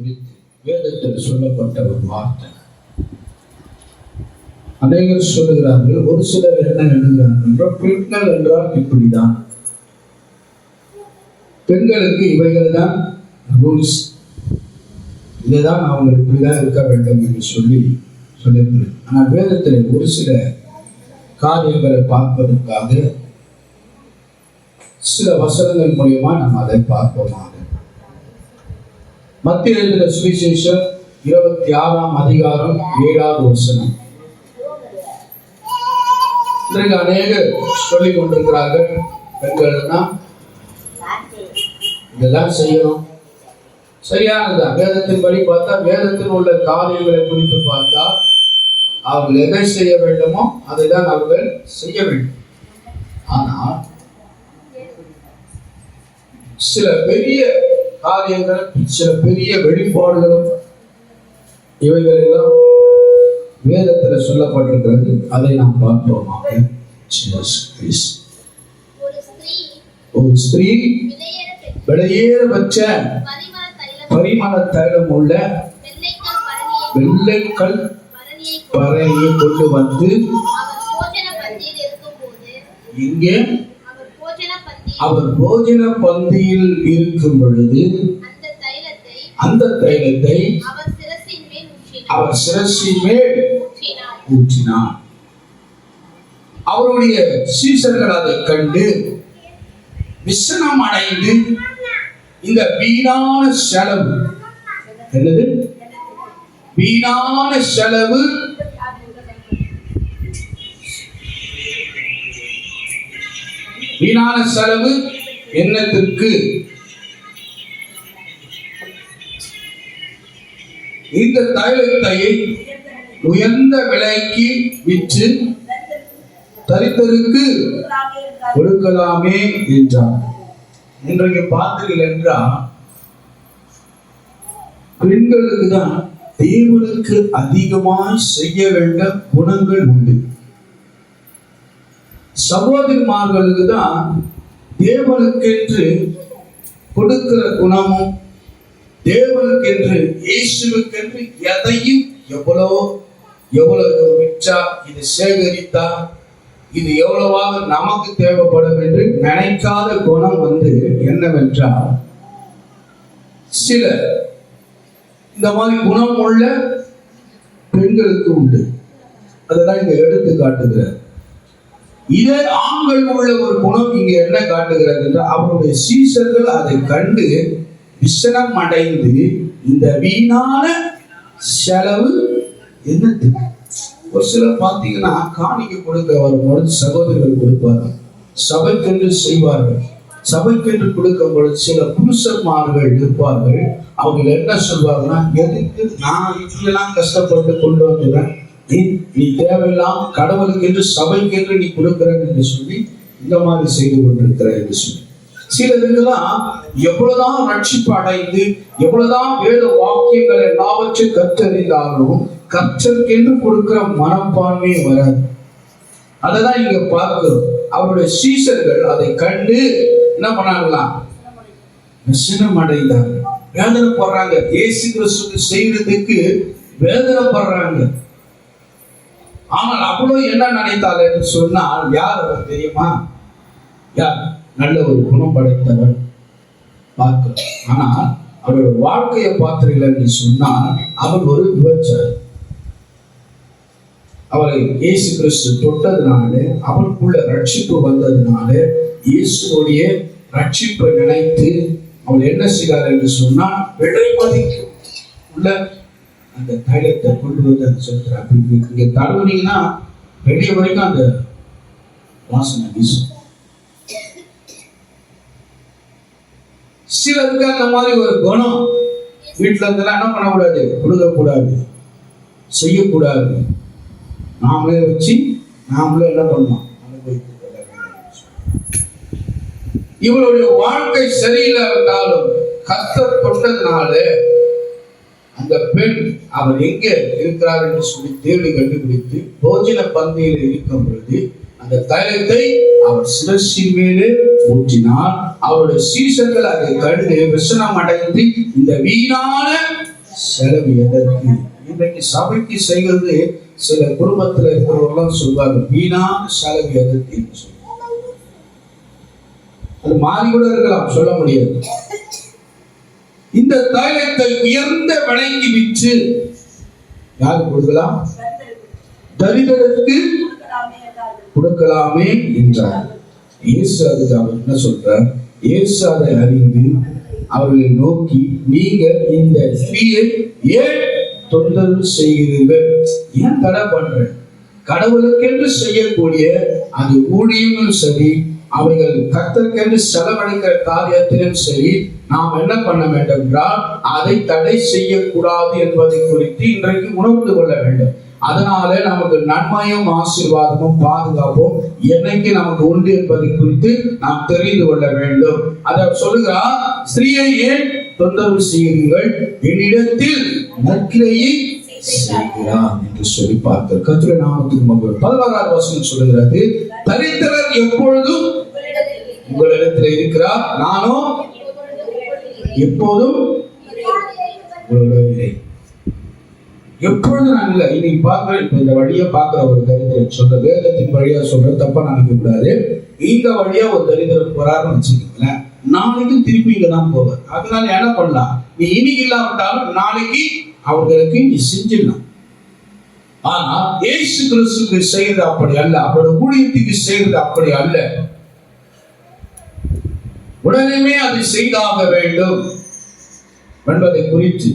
குறித்து வேதத்தில் சொல்லப்பட்ட ஒரு வார்த்தை. அநேகர் சொல்லுகிறார்கள், ஒரு சிலர் என்ன எழுதுகிறார்கள் என்றால், பெண்கள் என்றால் இப்படிதான், பெண்களுக்கு இவைகள் தான் ரூல்ஸ், இதைதான் அவங்க இப்படிதான் இருக்க வேண்டும் என்று சொல்லியிருக்கிறேன். ஆனால் வேதத்தில் ஒரு சில காரியங்களை பார்ப்பதற்காக சில வசனங்கள் மூலியமா நம்ம அதை பார்ப்போமாக. மத்திய எழுதின சுவிசேஷம் 26ஆம் அதிகாரம் 7வது வசனம். இன்றைக்கு அநேகர் சொல்லிக் கொண்டிருக்கிறார்கள், பெண்கள்னா இதெல்லாம் செய்யணும். சரியானதுதான். வேதத்தின்படி பார்த்தா, வேதத்தில் உள்ள காரியங்களை குறித்து பார்த்தா, அவர்கள் எதை செய்ய வேண்டுமோ அதை தான் அவர்கள் செய்ய வேண்டும். ஆனால் சில பெரிய காரியங்கள், சில பெரிய வெளிப்பாடுகளும் இவைகள் எல்லாம் வேதத்தில் சொல்லப்பட்டிருக்கிறது. அதை நாம் பார்ப்போமாக. ஒரு ஸ்திரீ விலையேற பெற்ற பரிமள தைலம் உள்ள வெள்ளைக்கல் பரணியை கொண்டு வந்து இங்கே அவர் போஜன பந்தியில் இருக்கும் பொழுது அந்த தைலத்தை அவர் சிரசின் மேல் ஊற்றினார். அவருடைய சீஷர்கள் அதை கண்டு விசனம் அடைந்து, இந்த வீணான செலவு, என்னது வீணான செலவு, வீணான செலவு என்னத்திற்கு, இந்த தைலத்தை உயர்ந்த விலைக்கு விற்று தரித்தருக்கு கொடுக்கலாமே என்றார். இன்றைக்கு பார்த்தீர்கள் என்றால், பெண்களுக்கு தான் தேவனுக்கு அதிகமாய் செய்ய வேண்டிய குணங்கள் உண்டு. சகோதரிமார்களுக்கு தான் தேவனுக்கென்று கொடுக்கிற குணமும், தேவனுக்கென்று இயேசுவுக்கென்று எதையும் எவ்வளவு விற்றா, இது சேகரித்தா, இது எவ்வளவாக நமக்கு தேவைப்படும் என்று நினைக்காத குணம் என்னவென்றால், சில இந்த மாதிரி குணம் உள்ள பெண்களுக்கு உண்டு. அதெல்லாம் இங்க எடுத்து காட்டுகிறார். இதே ஆண்கள் உள்ள ஒரு குணம் இங்க என்ன காட்டுகிறது என்றால், அவருடைய சீஷர்கள் அதை கண்டு விசனம் அடைந்து, இந்த வீணான செலவு என்னது. ஒரு சிலர் பார்த்தீங்கன்னா, காணிக்கை கொடுக்க வரும்பொழுது சகோதரர்கள் கொடுப்பார்கள், சபைக்கென்று செய்வார்கள். சபைக்கென்று கொடுக்கும் பொழுது சில புருஷன்மார்கள் இருப்பார்கள். அவங்க என்ன சொல்வாங்கன்னா, எதுக்கு நான் இப்படியெல்லாம் கஷ்டப்பட்டு கொண்டு வந்துடுறேன், நீ தேவையில்லாம் கடவுளுக்கென்று சபைக்கென்று நீ கொடுக்கிறேன் என்று சொல்லி இந்த மாதிரி செய்து கொண்டிருக்கிற என்று சொல்லி, சிலருக்கெல்லாம் எவ்வளவுதான் ரட்சிப்பு அடைந்து, எவ்வளவுதான் வேத வாக்கியங்கள் எல்லாவற்றையும் கற்றறிந்தாலும் கற்றற்கென்று கொடுக்கிற மனப்பான்மையே வராது. அதைதான் இங்க பார்க்கிறோம். அவருடைய சீஷர்கள் அதை கண்டு என்ன பண்ணாங்களாம், விசனம் அடைந்தார்கள், வேதனைப்படுறாங்க. இயேசு கிறிஸ்துவுக்கு செய்யறதுக்கு வேதனைப்படுறாங்க. ஆனால் அவ்வளவு என்ன நினைத்தார் என்று சொன்னால், யார் அவர் தெரியுமா? யார்? நல்ல ஒரு குணம் படைத்தவர் பார்க்கிறோம். ஆனால் அவருடைய வாழ்க்கையை பார்த்தீர்கள் என்று சொன்னால், அவர் ஒரு விபச்சாரி. அவரை இயேசு கிறிஸ்து தொட்டதுனாலே, அவருக்குள்ள ரட்சிப்பு வந்ததுனாலே, இயேசுடைய ரட்சிப்பை நினைத்து அவர் என்ன செய்தார் என்று சொன்னால், விலை மதிக்கும் உள்ள அந்த தைலத்தை கொண்டு வந்து சொல்றார். இங்க தடவுனீங்கன்னா வெளிய வரைக்கும் அந்த வாசனை வீசும். சிலருக்கு அந்த மாதிரி ஒரு குணம் வீட்டுல இருந்தெல்லாம் என்ன பண்ணக்கூடாது, கொடுக்கக்கூடாது, செய்யக்கூடாது. நாமளே வச்சு நாமளே என்ன பண்ணோம், இவருடைய வாழ்க்கை சரியில்லாவிட்டாலும் கர்த்தர் தொட்டதுனால அந்த பெண் அவர் எங்கே இருக்கிறார் என்று சொல்லி தேடி கண்டுபிடித்து போஜன பந்தியில் இருக்கும் பொழுது அந்த தைலத்தை அவர் சிரசின் மேலே ஊற்றினார். அவருடைய சீஷர்கள் அதை கண்டு விசனம் அடைந்து, இந்த வீணான செலவு எதற்கு? இன்றைக்கு சபைக்கு செய்கிறது சில குடும்பத்தில் இருக்கிறவர்கள் சொல்வாங்க, வீணான செலவு எதற்கு என்று சொல்லுவாங்க. அது மாறி கூட இருக்கலாம், சொல்ல முடியாது. இந்த தைலத்தை உயர்ந்த விலைக்கு விற்று யாரு கொடுக்கலாம்? தரித்திரருக்கு கொடுக்கலாமே என்றார். இயேசு அதுக்கு அவர் என்ன சொல்றார்? இயேசு அதை அறிந்து அவர்களை நோக்கி, நீங்க இந்த ஸ்திரீயை ஏன் தொந்தரவு செய்கிறீர்கள்? ஏன் தடை பண்ற? கடவுளுக்கென்று செய்யக்கூடிய அந்த ஊழியங்களும் சரி, அவைகள் கர்த்தருக்கென்று செலவழிக்கிற காரியத்திலும் சரி, நாம் என்ன பண்ண வேண்டும் என்றால் அதை தடை செய்யக்கூடாது என்பதை குறித்து இன்றைக்கு உணர்ந்து கொள்ள வேண்டும். அதனால நமக்கு நன்மையும் ஆசீர்வாதமும் பாதுகாப்பும் என்னைக்கு நமக்கு உண்டு என்பதை குறித்து நாம் தெரிந்து கொள்ள வேண்டும். அதை சொல்லுகிறார், ஸ்திரீயை ஏன் தொந்தரவு செய்கிறீர்கள்? என்னிடத்தில் நற்கிரையை செய்கிறார் என்று சொல்லி பார்த்தார். கர்த்தருடைய நாமத்துக்கு மகிமை. 16வது வசனம் சொல்லுகிறது, தரித்திரர் எப்பொழுதும் உங்களிடத்தில் இருக்கிறார், நானோ எப்போதும் உங்களுடன் இல்லை. எப்பொழுதும் நான் இல்லை. இன்னைக்கு பார்க்கிறேன், இப்ப இந்த வழியா பார்க்கிற ஒரு தரித்திரர் சொல்ற, வேதத்தின் வழியா சொல்ற, தப்பா நினைக்க கூடாது. இந்த வழியா ஒரு தரித்திரர் போறாருன்னு வச்சுக்கீங்களேன், நாளைக்கு திருப்பி இங்க தான் போவார். அதனால என்ன பண்ணலாம்? நீ இன்னைக்கு இல்லாவிட்டாலும் நாளைக்கு அவர்களுக்கு நீ செஞ்சிடலாம். ஆனா இயேசு கிறிஸ்துக்கு செய்யறது அப்படி அல்ல. அவரோட ஊழியத்துக்கு செய்யறது அப்படி அல்ல. உடனே அதை செய்தாக வேண்டும் என்பதை குறித்து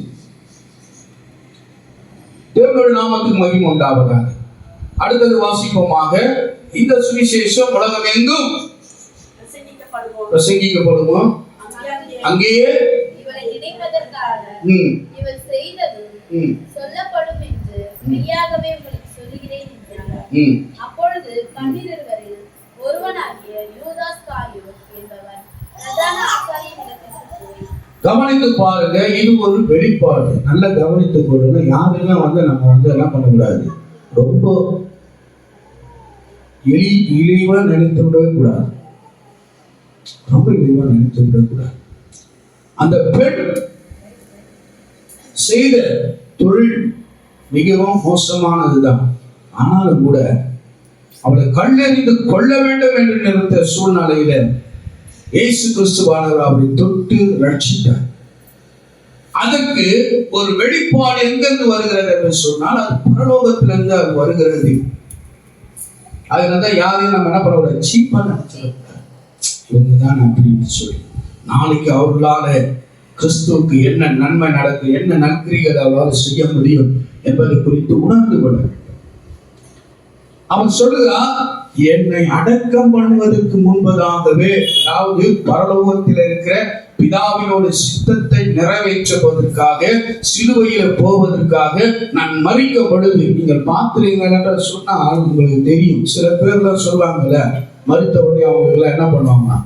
தேவனுடைய நாமத்துக்கு மகிமை உண்டாவதாக. அடுத்தது வாசிப்போமாக. இந்த சுவிசேஷம் உலகமெங்கும் பிரசங்கிக்கப்படுமோ, அங்கேயே சொல்லப்படும் என்று மெய்யாகவே உங்களுக்கு சொல்லுகிறேன் என்றார். அப்பொழுது 12 ஒருவனாகிய யூதாஸ் காரியோத் என்பவன் பிரதான ஆசாரியனிடத்திற்கு போய், கவனித்து பாருங்க, இது ஒரு வெளிப்பாடு. நல்ல கவனித்து கொள்ளுங்க. யாருமே நம்ம என்ன பண்ணக்கூடாது, ரொம்ப இழிவா நினைத்து விடவே கூடாது. ரொம்ப இழிவா நினைத்து விடக்கூடாது. அந்த பெண் செய்த தொழில் மிகவும் மோசமானதுதான். ஆனாலும் கூட அவளை கல்லெறிந்து கொள்ள வேண்டும் என்று நினைத்த சூழ்நிலையில இயேசு கிறிஸ்துவானவர் அவரை தொட்டு ரட்சித்தார். அதற்கு ஒரு வெளிப்பாடு எங்கிருந்து வருகிறது என்று சொன்னால், அது பரலோகத்திலிருந்து அது வருகிறது. அதனாலதான் யாரையும் நம்ம என்ன பண்ண சீப்பா நினைச்சிடக்கூடாது. இவங்கதான் அப்படின்னு சொல்லி நாளைக்கு அவர்களால கிறிஸ்துவுக்கு என்ன நன்மை நடக்கும், என்ன நற்கிரிகளை அவரால் செய்ய முடியும் என்பதை குறித்து உணர்ந்து கொள்ள. அவன் சொல்லுகிறான், என்னை அடக்கம் பண்ணுவதற்கு முன்பதாகவே, அதாவது பரலோகத்தில் இருக்கிற பிதாவினோட சித்தத்தை நிறைவேற்றுவதற்காக, சிலுவையில போவதற்காக நான் மறிக்க பொழுது, நீங்கள் பார்த்துறீங்க என்று சொன்னால் உங்களுக்கு தெரியும். சில பேர்லாம் சொல்லுவாங்கல்ல, மறுத்த உடனே அவங்க எல்லாம் என்ன பண்ணுவாங்க,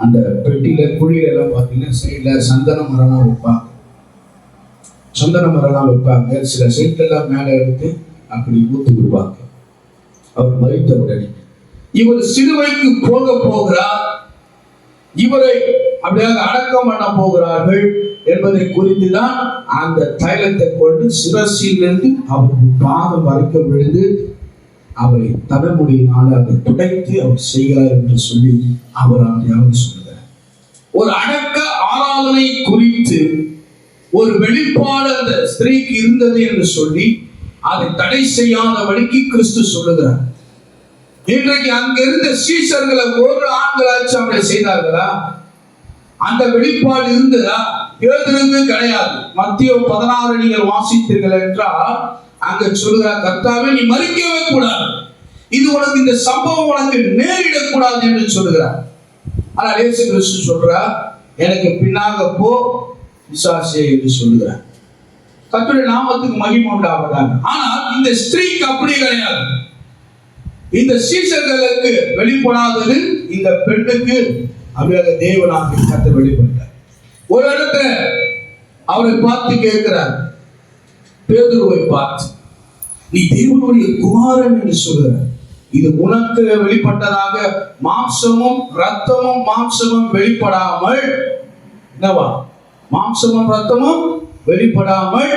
அந்த பெட்டியில குழியில எல்லாம் பார்த்தீங்கன்னா சைட்ல சந்தன மரம்லாம் வைப்பாங்க. சந்தன மரம்லாம் வைப்பாங்க. சில சைட்லாம் மேல எடுத்து அப்படி ஊத்து விடுவாங்க. அவர் மறித்த உடனே இவர் சிலுவைக்கு போக போகிறார், இவரை அப்படியாக அடக்கம் பண்ண போகிறார்கள் என்பதை குறித்துதான் அந்த தைலத்தை கொண்டு சிரசிலிருந்து அவருக்கு பாதம் வரைக்கும் விழுந்து அவரை தலைமுடியினால் அதை துடைத்து அவர் செய்கிறார் என்று சொல்லி அவர் அதையாவது சொல்லுகிறார். ஒரு அடக்க ஆராதனை குறித்து ஒரு வெளிப்பாடு அந்த ஸ்திரீக்கு இருந்தது என்று சொல்லி அதை தடை செய்யாதபடிக்கு கிறிஸ்து சொல்லுகிறார். இன்றைக்கு அங்க இருந்த சீஷர்களை ஒரு ஆண்களாச்சும் அப்படி செய்தார்களா? அந்த வெளிப்பாடு இருந்ததா? பேதுருக்கு கிடையாது. மத்தேயு 16 நீங்கள் வாசித்தீர்கள் என்றால் அங்க சொல்லுகிறார், கர்த்தாவே நீ மறிக்கவே கூடாது, இது உனக்கு, இந்த சம்பவம் உனக்கு நேரிடக்கூடாது என்று சொல்லுகிறார். ஆனால் இயேசு கிறிஸ்து சொல்றார், எனக்கு பின்னாக போ பிசாசே என்று சொல்லுகிறார். கர்த்தருடைய நாமத்துக்கு மகிமை உண்டாவதாக. ஆனால் இந்த ஸ்திரீக்கு அப்படி கிடையாது. இந்த சீஷர்களுக்கு வெளிப்படாதது இந்த பெண்ணுக்கு அப்படியாக தேவனாக கர்த்தர் வெளிப்பட்டார். ஒரு இடத்துல அவரை பார்த்து கேட்கிறார், பேதுருவை பார்த்து, நீ தேவனுடைய குமாரன் என்று சொல்கிறார். இது உனக்கு வெளிப்பட்டதாக மாம்சமும் ரத்தமும் வெளிப்படாமல், என்னவா, மாம்சமும் ரத்தமும் வெளிப்படாமல்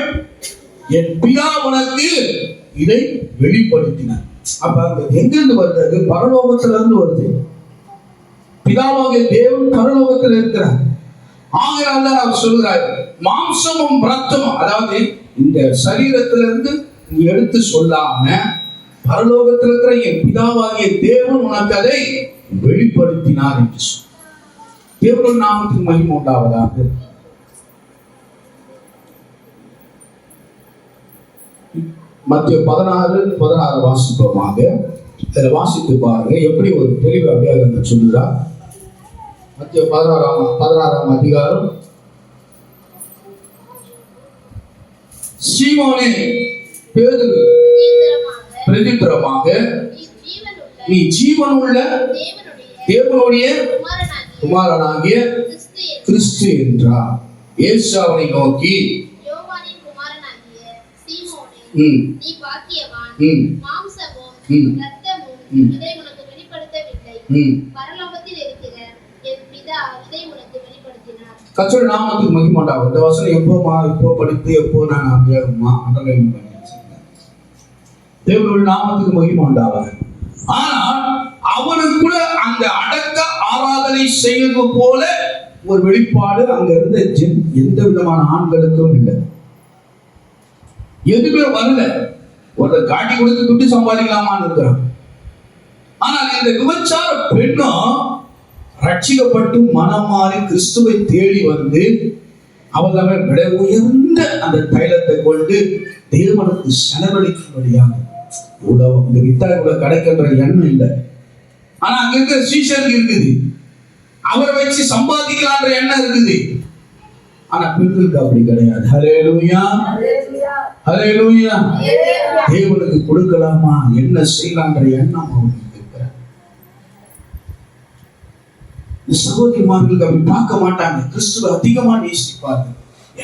என் பிதா உனக்கு இதை வெளிப்படுத்தினார். அப்ப எங்கிருந்து வருது? அது பரலோகத்திலிருந்து வருது. பிதாவாகிய தேவன் பரலோகத்தில் இருக்கிறார். ஆகையால் தான் அவர் சொல்கிறார், மாம்சமும் ரத்தமும், அதாவது இந்த சரீரத்திலிருந்து நீ எடுத்து சொல்லாம பரலோகத்தில் இருக்கிற என் பிதாவாகிய தேவன் உனக்கு அதை வெளிப்படுத்தினார் என்று சொல். தேவன் நாமத்துக்கு மகிமை உண்டாவதாக. மத்திய 16 வாசிப்போமாக. இதில் வாசித்து பாருங்க எப்படி ஒரு தெளிவு அப்படியாக சொல்லுறார். மத்திய 16ஆம் அதிகாரம். சீமோனே பேதுரு பிரதித்திரமாக நீ ஜீவனுள்ள தேவனுடைய குமாரனாகிய கிறிஸ்து என்றார். இயேசு அவனை நோக்கி, கர்த்தருடைய நாமத்துக்கு மகிமை உண்டாகட்டும். இந்த வசனம் எப்போ படித்து எப்போ நான் அண்டர்லைன் பண்ணி வச்சிருக்கேன். தேவனுடைய நாமத்துக்கு மகிமை உண்டாகட்டும். ஆனால் அவனுக்கு கூட அந்த அடக்க ஆராதனை செய்வது போல ஒரு வெளிப்பாடு அங்க இருந்த எந்த விதமான ஆண்களுக்கும் இல்லை. எதுவுமே வரல. ஒரு காட்டி கொடுத்து துட்டி சம்பாதிக்கலாமான்னு இருக்கிறான். ஆனால் இந்த விபச்சார பெண்ணும் ரட்சிக்கப்பட்டு மனம் மாறி கிறிஸ்துவை தேடி வந்து அவள் விட உயர்ந்த அந்த தைலத்தை கொண்டு தேவனுக்கு செலவழிக்கும்படியாக உலகம் இந்த வித்தாய் உலக கிடைக்கின்ற எண்ணம் இல்லை. ஆனா அங்க இருக்கிற சீஷருக்கு இருக்குது. அவரை வச்சு சம்பாதிக்கலான்ற எண்ணம் இருக்குது. ஆனா பெண்களுக்கு அப்படி கிடையாது. ஹல்லேலூயா, ஹல்லேலூயா. தேவனுக்கு கொடுக்கலாமா, என்ன செய்யலான்ற எண்ணம் அவங்களுக்கு இருக்கிறார். சகோதரிமார்களுக்கு அப்படி பார்க்க மாட்டாங்க. கிறிஸ்துவ அதிகமா நேசிப்பாங்க.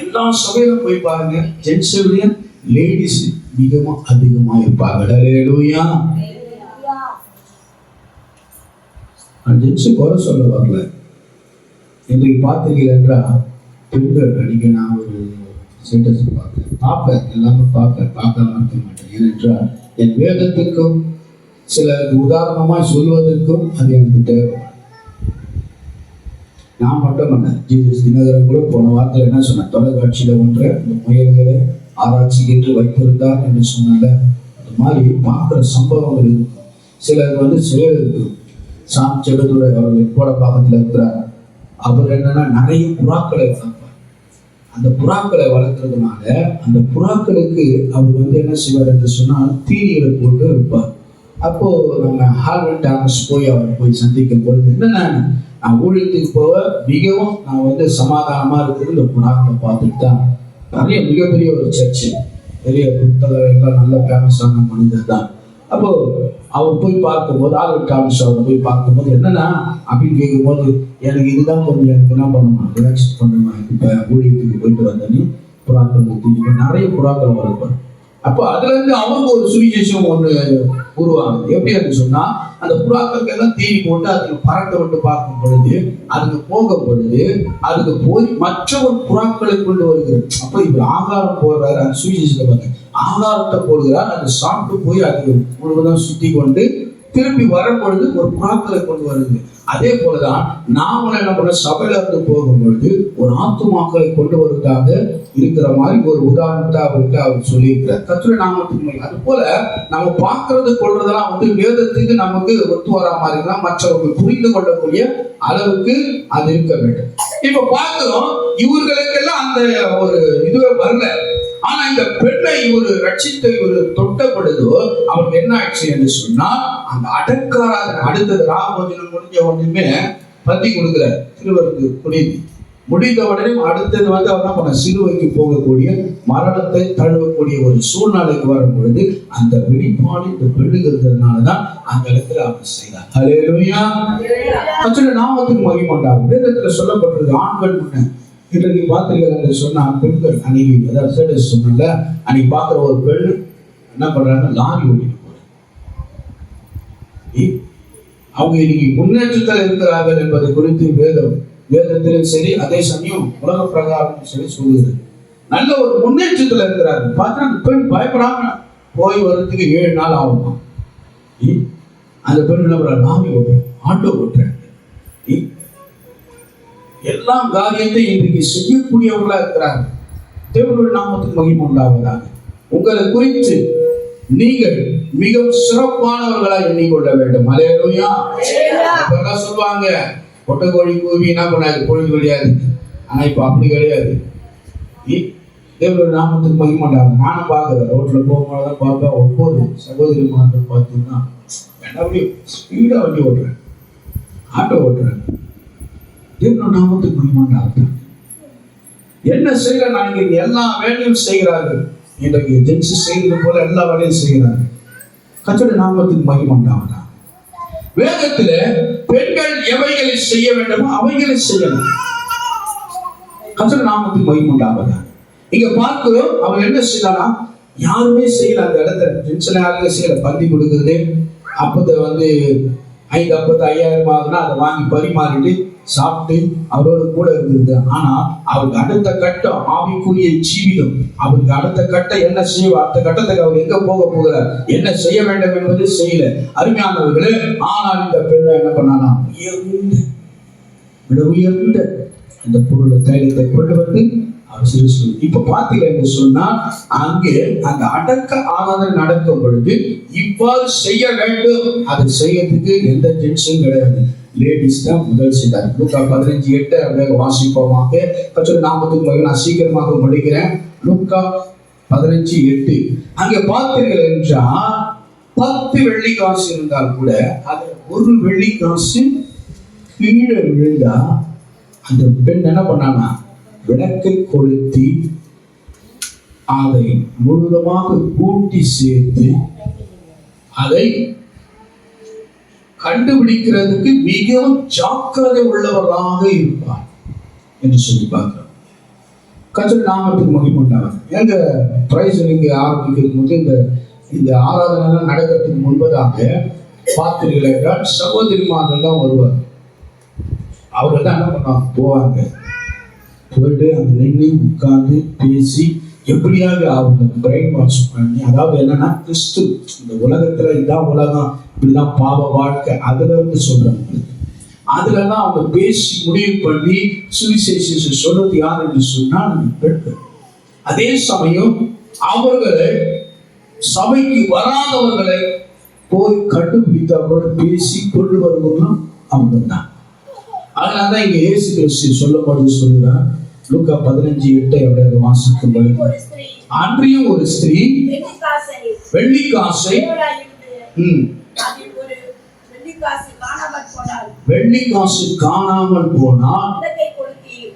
எல்லா சபையிலும் போய் பாருங்க, ஜென்ஸ் லேடிஸ் மிகவும் அதிகமா இருப்பாங்க. ஹல்லேலூயா. ஜென்ஸ் குறை சொல்ல வரல. இன்றைக்கு பார்த்தீர்கள் என்றால் பெண்கள் அடிக்க நான் ஒரு ஸ்டேட்டஸ் பார்ப்பேன், எல்லாமே பார்க்க மாட்டேன். ஏனென்றால் என் வேதத்துக்கும் சில உதாரணமாய் சொல்வதற்கும் அது எனக்கு தேவை. நான் மட்டும் பண்ணேன். ஜீசஸ் தினகரன் கூட போன வாரத்தில் என்ன சொன்னேன், தொலைக்காட்சியில ஒன்றை இந்த முயல்களை ஆராய்ச்சி என்று வைத்திருந்தார் என்று சொன்னால அது மாதிரி பார்க்குற சம்பவங்கள் இருக்கும். சிலர் சிலர் இருக்கும். சாம் செகதுரை அவர்கள் கூட பாகத்தில் இருக்கிறார். அவர் என்னன்னா நிறைய புறாக்களை வளர்ப்பார். அந்த புறாக்களை வளர்க்கறதுனால அந்த புறாக்களுக்கு அவர் என்ன செய்வார் என்று சொன்னால் தீனிகளை போட்டு இருப்பார். அப்போ நம்ம ஹால்வர்ட் டாமஸ் போய் சந்திக்கும் பொழுது என்னன்னா, நான் ஊழியத்துக்கு போக மிகவும் நான் சமாதானமா இருக்கிறது இந்த புறாக்களை பார்த்துட்டு தான். நிறைய மிகப்பெரிய ஒரு சர்ச்சு, பெரிய புத்தகம் எல்லாம் நல்ல ஃபேமஸான மனிதர் தான். அப்போ அவர் போய் பார்க்கும்போது ஆல்வர்ட் டாமஸ் அவரை போய் பார்க்கும்போது என்னன்னா அப்படின்னு கேட்கும்போது, எனக்கு இதுதான் கொஞ்சம் எனக்கு என்ன பண்ணுமா, ரிலாக்ஸ் பண்ணுமா, இப்போ ஊழியத்துக்கு போயிட்டு வந்தேன்னு புறாக்கள் ஊற்றி நிறைய புறாக்கள் வளர்ப்பார். அப்போ அதுல இருந்து அவங்க ஒரு சுவிசேஷம் ஒன்று உருவாகுது. எப்படி அப்படின்னு சொன்னா, அந்த புறாக்களுக்கு எல்லாம் தீனி போட்டு அதுக்கு பறக்க விட்டு பார்க்கும் பொழுது, அதுக்கு போகும் பொழுது அதுக்கு போய் மற்ற ஒரு புறாக்களை கொண்டு வருகிறது. அப்போ இவர் ஆகாரம் போடுறாரு. அந்த சுவிசேஷத்தை பார்த்து ஆகாரத்தை போடுகிறார். அது சாப்பிட்டு போய் அது முழுவதும் சுத்தி கொண்டு திருப்பி வரும் பொழுது ஒரு புறாக்களை கொண்டு வருது. அதே போலதான் நாமளும் என்ன பண்ண, சபையில இருந்து போகும் பொழுது ஒரு ஆத்துமாக்களை கொண்டு வருவதாக இருக்கிற மாதிரி ஒரு உதாரணத்தை அவருக்கு அவர் சொல்லியிருக்கிறார். கர்த்தருடைய நாமத்துக்கு அது போல நம்ம பார்க்கறது கொள்றதெல்லாம் வேதத்துக்கு நமக்கு ஒத்து வரா மாதிரி இருக்கலாம், மற்றவர்கள் புரிந்து கொள்ளக்கூடிய அளவுக்கு அது இருக்க வேண்டும். இப்ப பார்க்கிறோம், இவர்களுக்கெல்லாம் அந்த ஒரு இதுவே வரல. ஆனா இந்த பெண்ணை இவர் ரட்சித்து இவர் தொட்ட பொழுதோ அவருக்கு என்ன ஆயிடுச்சு என்று சொன்னால், அந்த அடக்காராதனை அடுத்தது ராமோஜனம் முடிஞ்ச உடனே பந்தி கொடுக்கிறார் திருவருக்கு குடிந்து முடிந்த உடனே அடுத்தது அவர் என்ன பண்ண, சிலுவைக்கு போகக்கூடிய மரணத்தை தழுவக்கூடிய ஒரு சூழ்நிலைக்கு வரும் பொழுது அந்த வெளிப்பாடு இந்த பெண்ணுகிறதுனாலதான் அந்த இடத்துல அவர் செய்தார். ஹல்லேலூயா. கர்த்தருடைய நாமத்துக்கு மகிமை உண்டாகும். வேதத்துல சொல்லப்பட்டிருக்கு, ஆண்கள் முன்ன இன்றைக்கு பார்த்தீர்கள் என்று சொன்னா பெண்கள் அன்னைக்கு அதாவது ஸ்டேட்டஸ் சொன்னால அன்னைக்கு பார்க்குற ஒரு பெண் என்ன பண்றாங்க, லாரி ஓட்டிட்டு போறாங்க. அவங்க இன்னைக்கு முன்னேற்றத்தில் இருக்கிறார்கள் என்பதை குறித்து வேதத்திலும் சரி, அதே சமயம் உலக பிரகாரம் சரி சொல்லுது. நல்ல ஒரு முன்னேற்றத்துல இருக்கிறாரு. பார்த்தா அந்த பெண் பயப்படாம போய் வர்றதுக்கு 7 நாள் ஆகுமா. அந்த பெண் என்ன பண்ற, லாரி ஓட்டுறேன், ஆட்டோ ஓட்டுறேன், எல்லா காரியத்தையும் இன்றைக்கு செய்யக்கூடியவர்களா இருக்கிறாங்க. தேவனுடைய நாமத்துக்கு மகிமை உண்டாவதாக. உங்களை குறித்து நீங்கள் மிகவும் சிறப்பானவர்களா எண்ணிக்கொள்ள வேண்டும். அல்லேலூயா. இப்பெல்லாம் சொல்லுவாங்க ஒட்டக்கோழி கூவி என்ன பண்ணாது, பொழுது கிடையாது. ஆனா இப்ப அப்படி கிடையாது. தேவனுடைய நாமத்துக்கு மகிமை உண்டாகும். நானும் பார்க்கிறேன், ரோட்ல போகும்போது பார்ப்பேன், ஒவ்வொரு சகோதரிமார்கள் பார்த்தீங்கன்னா அப்படியே ஸ்பீடா வண்டி ஓட்டுறேன், ஆட்டோ ஓட்டுறேன். தேவனுடைய நாமத்துக்கு மகிமை உண்டாகும். என்ன செய்யற, நான் இங்க எல்லா வேலையும் செய்கிறார்கள். இன்றைக்கு ஜென்ஸ் செய்வது போல எல்லா வேலையும் செய்கிறார்கள். கர்த்தருடைய நாமத்துக்கு மகிமை உண்டாவதா. வேதத்துல பெண்கள் எவைகளை செய்ய வேண்டுமோ அவைகளை செய்யணும். கர்த்தருடைய நாமத்துக்கு மகிமை உண்டாவதா. இங்க பார்க்கிறோம், அவர் என்ன செய்யலாம், யாருமே செய்யல. அந்த இடத்துல ஜென்ஸ் யாருமே செய்யல. பந்தி கொடுக்குறது, அப்பத்தை 5 அப்பத்தை 5000 ஆகுதுன்னா அதை வாங்கி பரிமாறிட்டு சாப்பிட்டு அவரோடு கூட இருந்தது. ஆனா அவருக்கு அடுத்த கட்டம் ஆவிக்குரிய ஜீவிதம். அவருக்கு அடுத்த கட்டம் என்ன செய்ய, அடுத்த கட்டத்துக்கு அவர் எங்க போக போகிறார், என்ன செய்ய வேண்டும் என்பது செய்யல. அருமையானவர்களே, ஆனால் இந்த பெண்ணை என்ன பண்ணலாம், உயர்ந்த அந்த பொருளை தைலத்தை கொண்டு வந்து அவர் இப்ப பாத்தீங்க என்று சொன்னால், அங்கே அந்த அடக்க ஆராதனை நடக்கும் பொழுது இவ்வாறு செய்ய வேண்டும். அதை செய்யறதுக்கு எந்த ஜென்ஸும் கிடையாது, லேடிஸ் தான் முதல் செய்தார். லூக்கா 15:8 அப்படியே வாசிப்போமாக. கர்த்தருடைய நாமத்துக்கு மகிமை. நான் சீக்கிரமாக முடிக்கிறேன். லூக்கா 15:8 அங்கே பார்த்தீர்கள் என்றால் 10 வெள்ளி காசு இருந்தால் கூட அது 1 வெள்ளி காசு கீழே விழுந்தா அந்த பெண் என்ன பண்ணானா, விளக்கை கொளுத்தி அதை முழுவதுமாக கூட்டி சேர்த்து அதை கண்டுபிடிக்கிறதுக்கு மிகவும் ஜாக்கிரதை உள்ளவர்களாக இருப்பார் என்று சொல்லி பார்க்கிறோம். கர்த்தருடைய நாமத்துக்கு மகிமை உண்டாகும். எங்க பிரைஸ் நீங்க ஆரம்பிக்கிறது போது இந்த ஆராதனை நடக்கிறதுக்கு முன்பதாக பார்த்தீர்கள் என்றால் சகோதரிமார்கள் தான் வருவார். அவர்கள் தான் என்ன பண்ணுவாங்க, போவாங்க, போயிட்டு அங்க நின்று உட்கார்ந்து பேசி எப்படியாக அவங்க பிரெயின் வாஷ் பண்ணி, அதாவது என்னன்னா கிறிஸ்து இந்த உலகத்துல இதான் உலகம், இப்படிதான் பாவ வாழ்க்கை, அதுல இருந்து சொல்றாங்க. அதுலதான் அவங்க பேசி முடிவு பண்ணி சுவிசேஷம் சொல்றது யார் என்று சொன்னால் பெண்கள். அதே சமயம் அவர்களை சபைக்கு வராதவர்களை போய் கண்டுபிடித்து அவரோட பேசி கொண்டு வருவதும் அவங்க தான். அதனாலதான் இங்க இயேசு கிறிஸ்து சொல்லும்போது சொல்லுறார், லூக்கா 15:8 அப்படியே வாசிக்கும்போது, அன்றியும் ஒரு ஸ்திரீ வெள்ளி காசை காணாமல் போனால்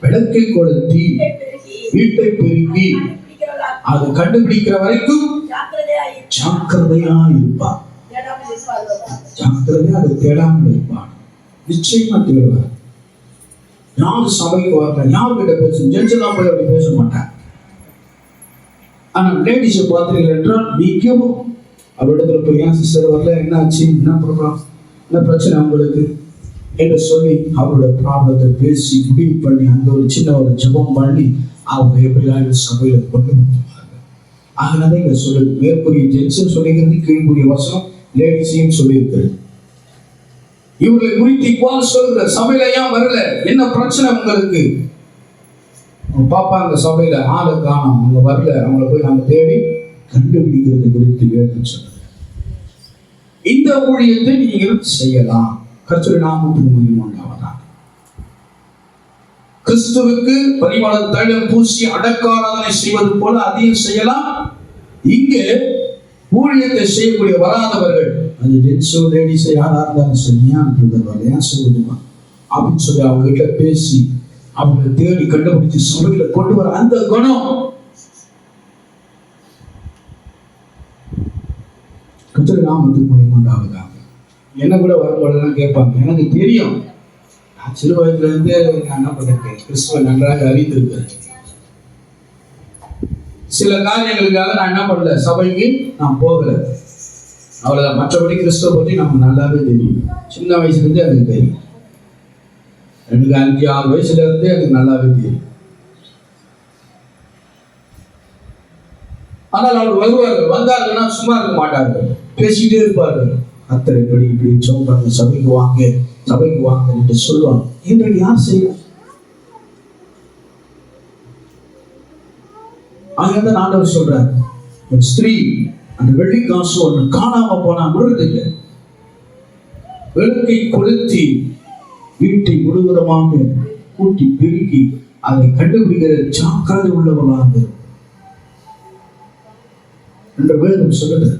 விளக்கை கொளுத்தி வீட்டை பெருக்கி அது கண்டுபிடிக்கிற வரைக்கும் ஜாக்கிரதையா இருப்பார். ஜாக்கிரதையா அதை தேடாமல் இருப்பார். நிச்சயமா தேடுவார். யாரு சபைக்கு வரல, யாருக்கிட்ட பேச ஜென்ஸெல்லாம் போய் அப்படி பேச மாட்டாங்க. ஆனா லேடிஸை பார்த்தீர்கள் என்றால் மிகவும் அவரிடத்துல போய், ஏன் சிஸ்டர் வரல, என்ன ஆச்சு, என்ன ப்ராப்ளம், என்ன பிரச்சனை உங்களுக்கு என்று சொல்லி அவரோட ப்ராப்ளத்தை பேசி முடிவு பண்ணி அங்க ஒரு சின்ன ஒரு ஜெபம் பண்ணி அவங்க எப்படிலாம் சபையில கொண்டு வந்துருவாங்க. அதனால இங்க சொல்லுது, மேற்கூறிய ஜென்ஸும் சொல்லிக்கிறது, கீழ்கூறிய வசனம் லேடிஸையும் சொல்லியிருக்கிறது. இவர்களை குறித்து இவ்வாறு சொல்கிற, சபையில ஏன் வரல, என்ன பிரச்சனை உங்களுக்கு, பாப்பா அந்த சபையில ஆளை காணோம், அவங்க வரல, அவங்களை போய் நாங்க தேடி கண்டுபிடிக்கிறது குறித்து வேதம் சொல்லுங்க. இந்த ஊழியத்தை நீங்கள் செய்யலாம். கர்த்தருடைய நாமத்துக்கு மகிமை உண்டாவதாக. கிறிஸ்துவுக்கு பரிமள தைலம் பூசி அடக்காராதனை செய்வது போல அதையும் செய்யலாம். இங்கே ஊழியத்தை செய்யக்கூடிய வராதவர்கள், அது ஜென்ஸோ லேடிஸோ யாரா இருந்தாலும் சரியா வரலையா சொல்லுமா அப்படின்னு சொல்லி அவங்க கிட்ட பேசி அவங்களை தேடி கண்டுபிடிச்சு சபையில கொண்டு வர அந்த குணம் கர்த்தருடைய நாமத்துக்கு மகிமை உண்டாவதாக. என்ன கூட வரும்போதெல்லாம் கேட்பாங்க, எனக்கு தெரியும், நான் சிறு வயதுல இருந்து நான் என்ன பண்ணிருக்கேன், கிறிஸ்துவ நன்றாக அறிந்திருக்கிறேன். சில காரியங்களுக்காக நான் என்ன பண்ணல, சபைக்கு நான் போகல, அவ்வளவுதான். மற்றபடி கிறிஸ்துவ பற்றி நமக்கு நல்லாவே தெரியும். சின்ன வயசுல இருந்தே எனக்கு தெரியும். எனக்கு 5-6 வயசுல இருந்தே எனக்கு நல்லாவே தெரியும். ஆனால் அவர் வருவார்கள், வந்தார்கள்னா சும்மா இருக்க மாட்டார்கள், பேசிட்டே இருப்பார்கள். அத்தனை இப்படி சொல்றாங்க, சபைக்கு வாங்க என்று சொல்லுவாங்க. இன்றைக்கு யார் செய்யலாம்? அங்கதான் ஆண்டவர் சொல்றார், ஸ்திரீ அந்த வெள்ளி காசு ஒன்று காணாம போனா விழுறதில்லை, விளக்கை கொளுத்தி வீட்டை முழுவதுமாக கூட்டி பெருக்கி அதை கண்டுபிடிக்கிற ஜாக்கிரதை உள்ளவர்களாக என்ற வேதம் சொல்லுது.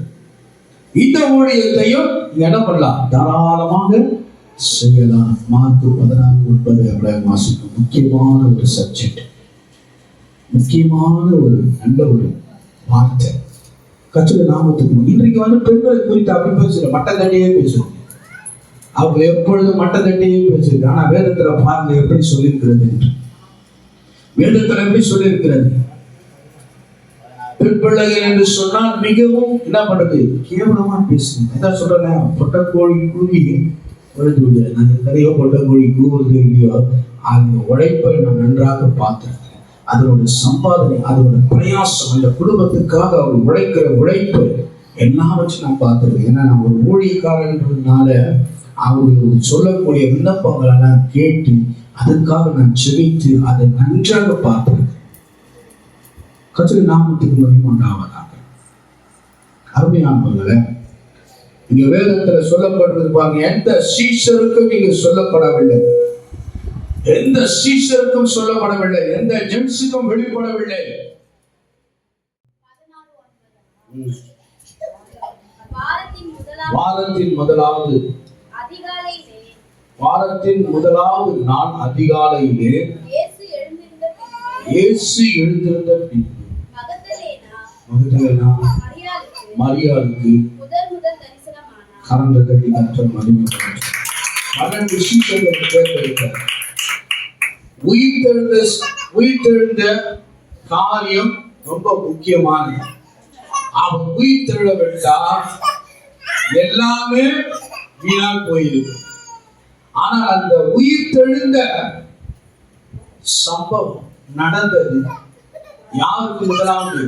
இந்த ஊழியத்தையும் என்ன பண்ணலாம்? தாராளமாக செய்யலாம். மார்க்கு 14:30 வாசிக்கும் முக்கியமான ஒரு சப்ஜெக்ட், முக்கியமான ஒரு நல்ல ஒரு வார்த்தை. கர்த்தருடைய நாமத்துக்கு இன்றைக்கு பெண்களை குறித்து அப்படி பேசுற மட்டம் தட்டியே பேசுறோம். அவங்க எப்பொழுதும் மட்டம் தட்டியே பேசுறது. ஆனா வேதத்துல பாருங்க எப்படி சொல்லியிருக்கிறது என்று. வேதத்துல எப்படி சொல்லியிருக்கிறது? பெண் பிள்ளைகள் என்று சொன்னால் மிகவும் என்ன பண்றது? கேவலமா பேசுங்க. அதான் சொல்றேன், பொட்டக்கோழி கூவி பொழுது விட, நான் எத்தனையோ பொட்டக்கோழி கூவுறது இல்லையோ, அந்த உழைப்பை நான் நன்றாக பார்த்திருக்கேன். அதனுடைய சம்பாதனை, அதனுடைய பிரயாசம், அந்த குடும்பத்துக்காக அவர் உழைக்கிற உழைப்பு எல்லாம் வச்சு நான் பார்த்திருக்கேன். ஏன்னா நான் ஒரு ஊழியக்காரன்றதுனால அவர்கள் சொல்லக்கூடிய விண்ணப்பங்களை நான் கேட்டு அதுக்காக நான் செபித்து அதை நன்றாக பார்த்திருக்கேன். கர்த்தருடைய நாமத்துக்கு மகிமை உண்டாவதாக. அருமையானவர்களே, இங்க வேதத்துல சொல்லப்படுறது பாருங்க, எந்த சீஷருக்கும் இங்க சொல்லப்படவில்லை, எந்த சீஷருக்கும் சொல்லப்படவில்லை, எந்த ஜென்ஸுக்கும் வெளிப்படவில்லை. வாரத்தின் முதலாவது நாள் அதிகாலையிலே இயேசு எழுந்திருந்த பின்பு மகதலேனா மரியாளுக்கு கரங்களை தட்டி கர்த்தர் மகிமைப்படுகிறார். 12 சீஷர்கள் கேட்டிருக்கிறார். உயிர்த்தெழுந்த காரியம் ரொம்ப முக்கியமானது. அவன் உயிர்த்தெழவிட்டா எல்லாமே வீணா போயிருக்கு. ஆனால் அந்த உயிர்த்தெழுந்த சம்பவம் நடந்தது யாருக்கு முதலாவது?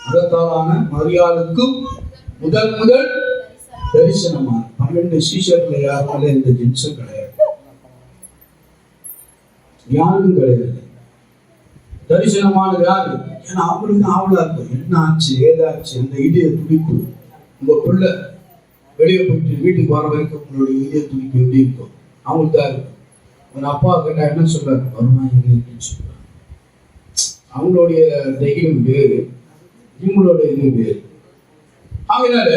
மகதலேனான மரியாளுக்கும் முதல் தரிசனமான 12 சீஷர்கள் யாருமே இந்த ஜென்ஸும் கிடையாது, யாருக்கும் கிடையாது. தரிசனமானது யாரு? ஏன்னா அவங்களுக்கு ஆவலா இருக்கும், என்ன ஆச்சு ஏதாச்சு, அந்த இதய துடிப்பு. உங்க பிள்ளை வெளியே போயிட்டு வீட்டுக்கு வர வரைக்கும் உங்களுடைய இதய துடிப்பு எப்படி இருக்கும்? அவங்களுக்கு தான் இருக்கும். ஒரு அப்பா கேட்டா என்ன சொல்றாரு? வருமா இல்லைன்னு சொல்றாங்க. அவங்களுடைய தைரியம் வேறு, இவங்களோட இது வேறு. அதனால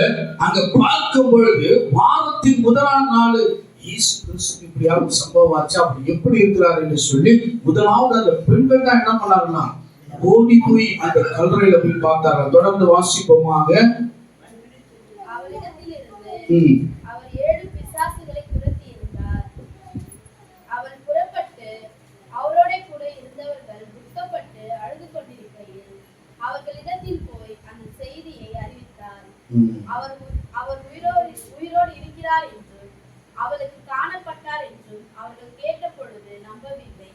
அங்க பார்க்கும் பொழுது வாரத்தின் முதலாம் நாள் இயேசு கிறிஸ்து இப்படியாவது சம்பவம் ஆச்சு, அப்படி எப்படி இருக்கிறார் என்று சொல்லி முதலாவது அந்த பெண்கள் தான் என்ன பண்ணாருன்னா ஓடி போய் அந்த கல்லறையில போய் பார்த்தாங்க. தொடர்ந்து வாசிப்போமாக. அவர் 7 பிசாசுகளை துரத்தி இருந்தார். அவர் புறப்பட்டு அவரோட கூட இருந்தவர்கள் துக்கப்பட்டு அழுது கொண்டிருக்கையில் அவர்களிடத்தில் போய் அந்த செய்தியை அறிவித்தார். அவர் உயிரோடு இருக்கிறார் என்றும் அவளுக்கு காணப்பட்டார் என்றும் அவர்கள் கேட்ட பொழுது நம்பவில்லை.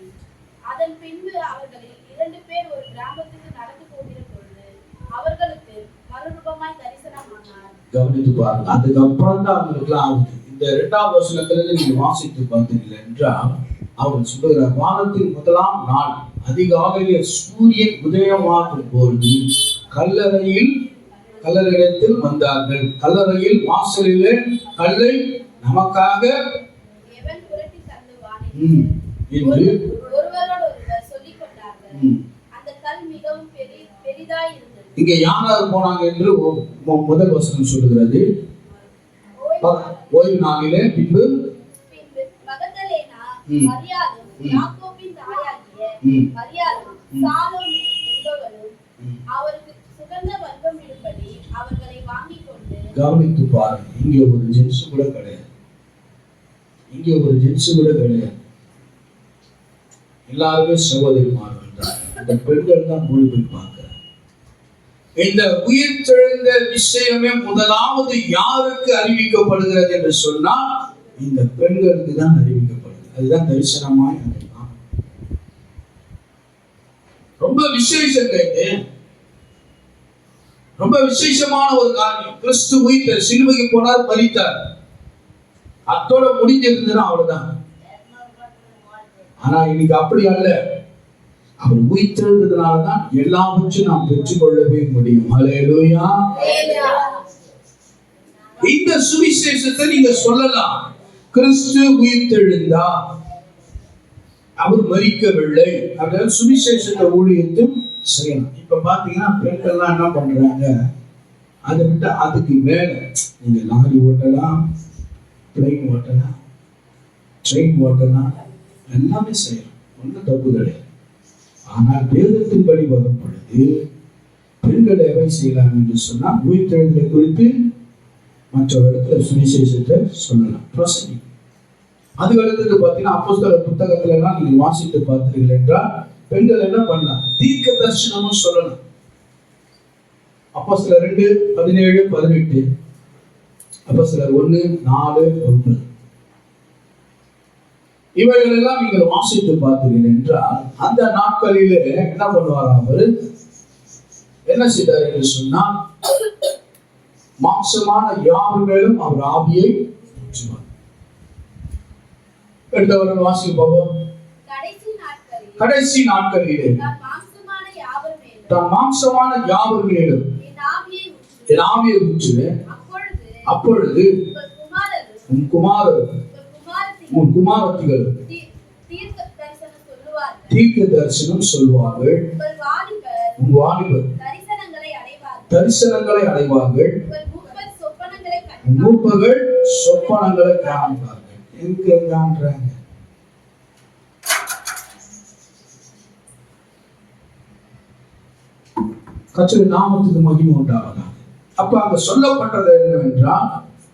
அதன் பின்பு அவர்களில் 2 பேர் ஒரு கிராமத்துக்கு நடந்து போகிற பொழுது அவர்களுக்கு மறுரூபமாய் தரிசனமானார். கவனித்து பாருங்க. அதுக்கப்புறம் தான் அவங்களுக்கு ஆகுது. இந்த 2வது வசனத்துல நீங்க வாசித்து பார்த்தீர்கள் என்றால் அவர் சொல்லுகிறார், வாரத்தின் முதலாம் நாள் அதிகாலையிலே சூரியன் உதயமாகும் பொழுது கல்லறையிடத்தில் வந்தார்கள். கல்லறையில் வாசலிலே கல்லை நமக்காக எவன் புரட்டி தள்ளுவான் என்று ஒருவரோடொருவர் சொல்லிக் கொண்டார்கள். அந்த கல் மிகவும் பெரிதாய் இருந்தது. இங்க யாரார் போனாங்க என்று முதல் வசனம் சொல்லுகிறது. ஓய்வு நாளிலே பின்பு மகதலேனா மரியாளும் யாக்கோபின் தாயாகிய மரியாளும் சாலோமி என்பவரும் அவருக்கு சுகந்த வர்க்கம் இடும்படி அவர்களை வாங்கிக் கொண்டு. கவனித்து பாருங்க, இங்கே ஒரு ஜென்ஸ் கூட கிடையாது. எல்லாருமே சகோதரிமார்கள் தான். அந்த பெண்கள் தான் போய் பார்க்கிறார். இந்த உயிர்த்தெழுந்த விஷயமே முதலாவது யாருக்கு அறிவிக்கப்படுகிறது என்று சொன்னால் இந்த பெண்களுக்கு தான் அறிவிக்கப்படுகிறது. அதுதான் தரிசனமாய் விசேஷங்க இது. ரொம்ப விசேஷமான ஒரு காரியம். கிறிஸ்து உயிர் சிலுவைக்கு போனார், மரித்தார், அத்தோட முடிஞ்சிருந்ததுன்னா அவ்வளவுதான். ஆனா இன்னைக்கு அப்படி அல்ல. அவர் உயிர்த்தெழுந்ததுனாலதான் எல்லாவற்றையும் நாம் பெற்றுக்கொள்ளவே முடியும். ஹல்லேலூயா. இந்த சுவிசேஷத்தை நீங்க சொல்லலாம். கிறிஸ்து உயிர்த்தெழுந்தார், அவர் மரிக்கவில்லை. அப்படின்னா சுவிசேஷத்தை ஊழியத்தையும் செய்யலாம். இப்ப பாத்தீங்கன்னா பெண்கள்லாம் என்ன பண்றாங்க, அதை விட்டு அதுக்கு மேல நீங்க லாரி ஓட்டலாம், பிளைன் ஓட்டலாம், ட்ரெயின் ஓட்டலாம், எல்லாமே செய்யலாம், ஒன்றும் தப்பு கிடையாது. ஆனால் வேதத்தின்படி வரும் பொழுது பெண்கள் எவை செய்யலாம் என்று சொன்னால், உயிர்த்தெழுதலை குறித்து மற்ற இடத்துல சுவிசேஷத்தை சொல்லலாம், பிரசங்கி. அதுக்கு அடுத்தது பார்த்தீங்கன்னா அப்போஸ்தலர் புத்தகத்துல எல்லாம் நீங்க வாசித்து பார்த்தீர்கள் என்றால் பெண்கள் என்ன பண்ணலாம், தீர்க்க தரிசனமும் சொல்லலாம். அப்போஸ்தலர் 2:17-18, அப்போஸ்தலர் 1:4-9 இவைகள் எல்லாம் நீங்கள் வாசித்து பார்த்தீர்கள் என்றால் அந்த நாட்களிலே என்ன பண்ணுவார், அவர் என்ன செய்தார் என்று சொன்னால், மாம்சமான யார் மேலும் அவர் ஆவியை ஊற்றுவார். எடுத்தவர்கள் வாசிக்க போவோம். கடைசி நாட்களிலே தான் மாம்சமான யாவர் மேலும் என் ஆவியை ஊற்றுவேன். அப்பொழுது உன் குமாரரும் உன் குமாரத்திகள் தீர்க்க தரிசனம் சொல்வார்கள். உன் வாலிபர் தரிசனங்களை அடைவார்கள். உன் மூப்பர்கள் சொப்பனங்களை காண்பார்கள். எங்க காண்றாங்க? கர்த்தருடைய நாமத்துக்கு மகிமை உண்டாவதாக. அப்ப அங்க சொல்லப்பட்டது என்னவென்றால்,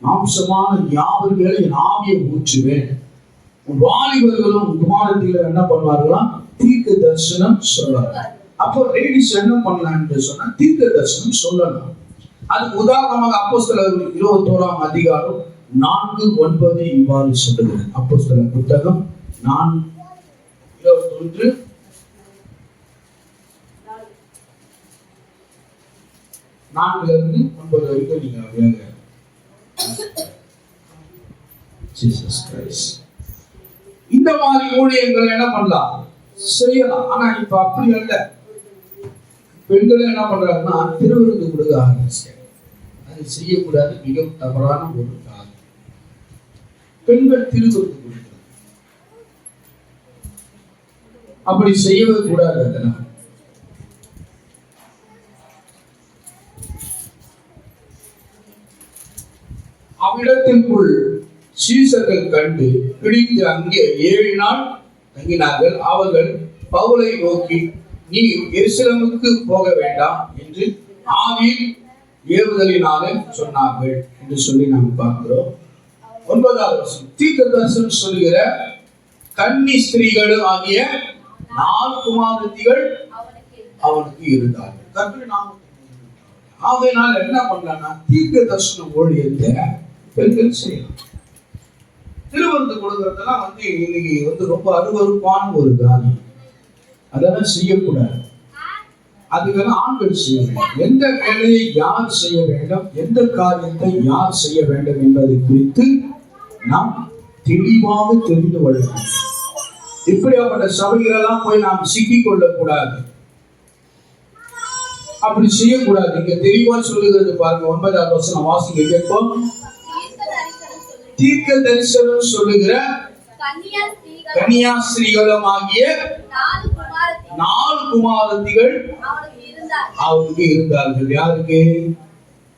மாம்சமான யாவர் மேல என் ஆவியை ஊற்றுவேன். உன் வாலிபர்களும் குமாரத்திகளும் என்ன பண்ணுவார்களாம், தீர்க்க தரிசனம் சொல்வார்கள். அப்போ லேடிஸ் என்ன பண்ணலாம் என்று சொன்னா, தீர்க்க தரிசனம் சொல்லலாம். அதுக்கு உதாரணமாக அப்போஸ்தலர் 21:4-9 இவ்வாறு சொல்லுகிறது. அப்போஸ்தலர் புத்தகம் 4:21 4-9 வரைக்கும் நீங்க வேங்க. Jesus Christ. இந்த மாதிரி ஊழியர்கள் என்ன பண்ணலாம், செய்யலாம். ஆனா இப்ப அப்படி அல்ல. பெண்கள் என்ன பண்றாங்கன்னா, திருவிருந்து கொடுக்க ஆரம்பிச்சாங்க. அது செய்யக்கூடாது, மிகவும் தவறான ஒரு காரியம். பெண்கள் திருவிருந்து கொடுக்கிறது அப்படி செய்யவே கூடாது. அதெல்லாம் அவ்விடத்திற்குள் சீசர்கள் கண்டு பிடித்து அங்கே 7 நாள் தங்கினார்கள். அவர்கள் பவுலை நோக்கி, நீ எருசலேமுக்கு போக வேண்டாம் என்று ஆவியில் ஏவுதலினாலே சொன்னார்கள் என்று சொல்லி நாம் பார்க்கிறோம். 9வது வசனம், தீர்க்க தரிசனம் சொல்லுகிற கன்னி ஸ்திரீகளும் ஆகிய 4 குமாரத்திகள் அவனுக்கு இருந்தார்கள். கர்த்தருடைய நாமத்துக்கு ஆகையினால என்ன பண்ணலாம்னா, தீர்க்க தரிசன ஊழியத்தை பெண்கள் செய்யலாம். திருவிருந்து கொடுக்கறதெல்லாம் இன்னைக்கு ரொம்ப அருவருப்பான ஒரு காரியம். அதெல்லாம் செய்யக்கூடாது. அதுக்கெல்லாம் ஆண்கள் செய்ய வேண்டும். எந்த வேலையை யார் செய்ய வேண்டும், எந்த காரியத்தை யார் செய்ய வேண்டும் என்பதை குறித்து நாம் தெளிவாக தெரிந்து கொள்ள வேண்டும். இப்படியாப்பட்ட சபைகளெல்லாம் போய் நாம் சிக்கிக் கொள்ளக்கூடாது. அப்படி செய்யக்கூடாது. இங்க தெளிவா சொல்லுகிறது பாருங்க. 9வது வசனம் வாசிக்க கேட்போம். தீர்க்க தரிசனம் சொல்லுகிற கன்னியாஸ்திரிகளும் ஆகிய 4 குமாரத்திகள் அவருக்கு இருந்தார்கள். யாருக்கு?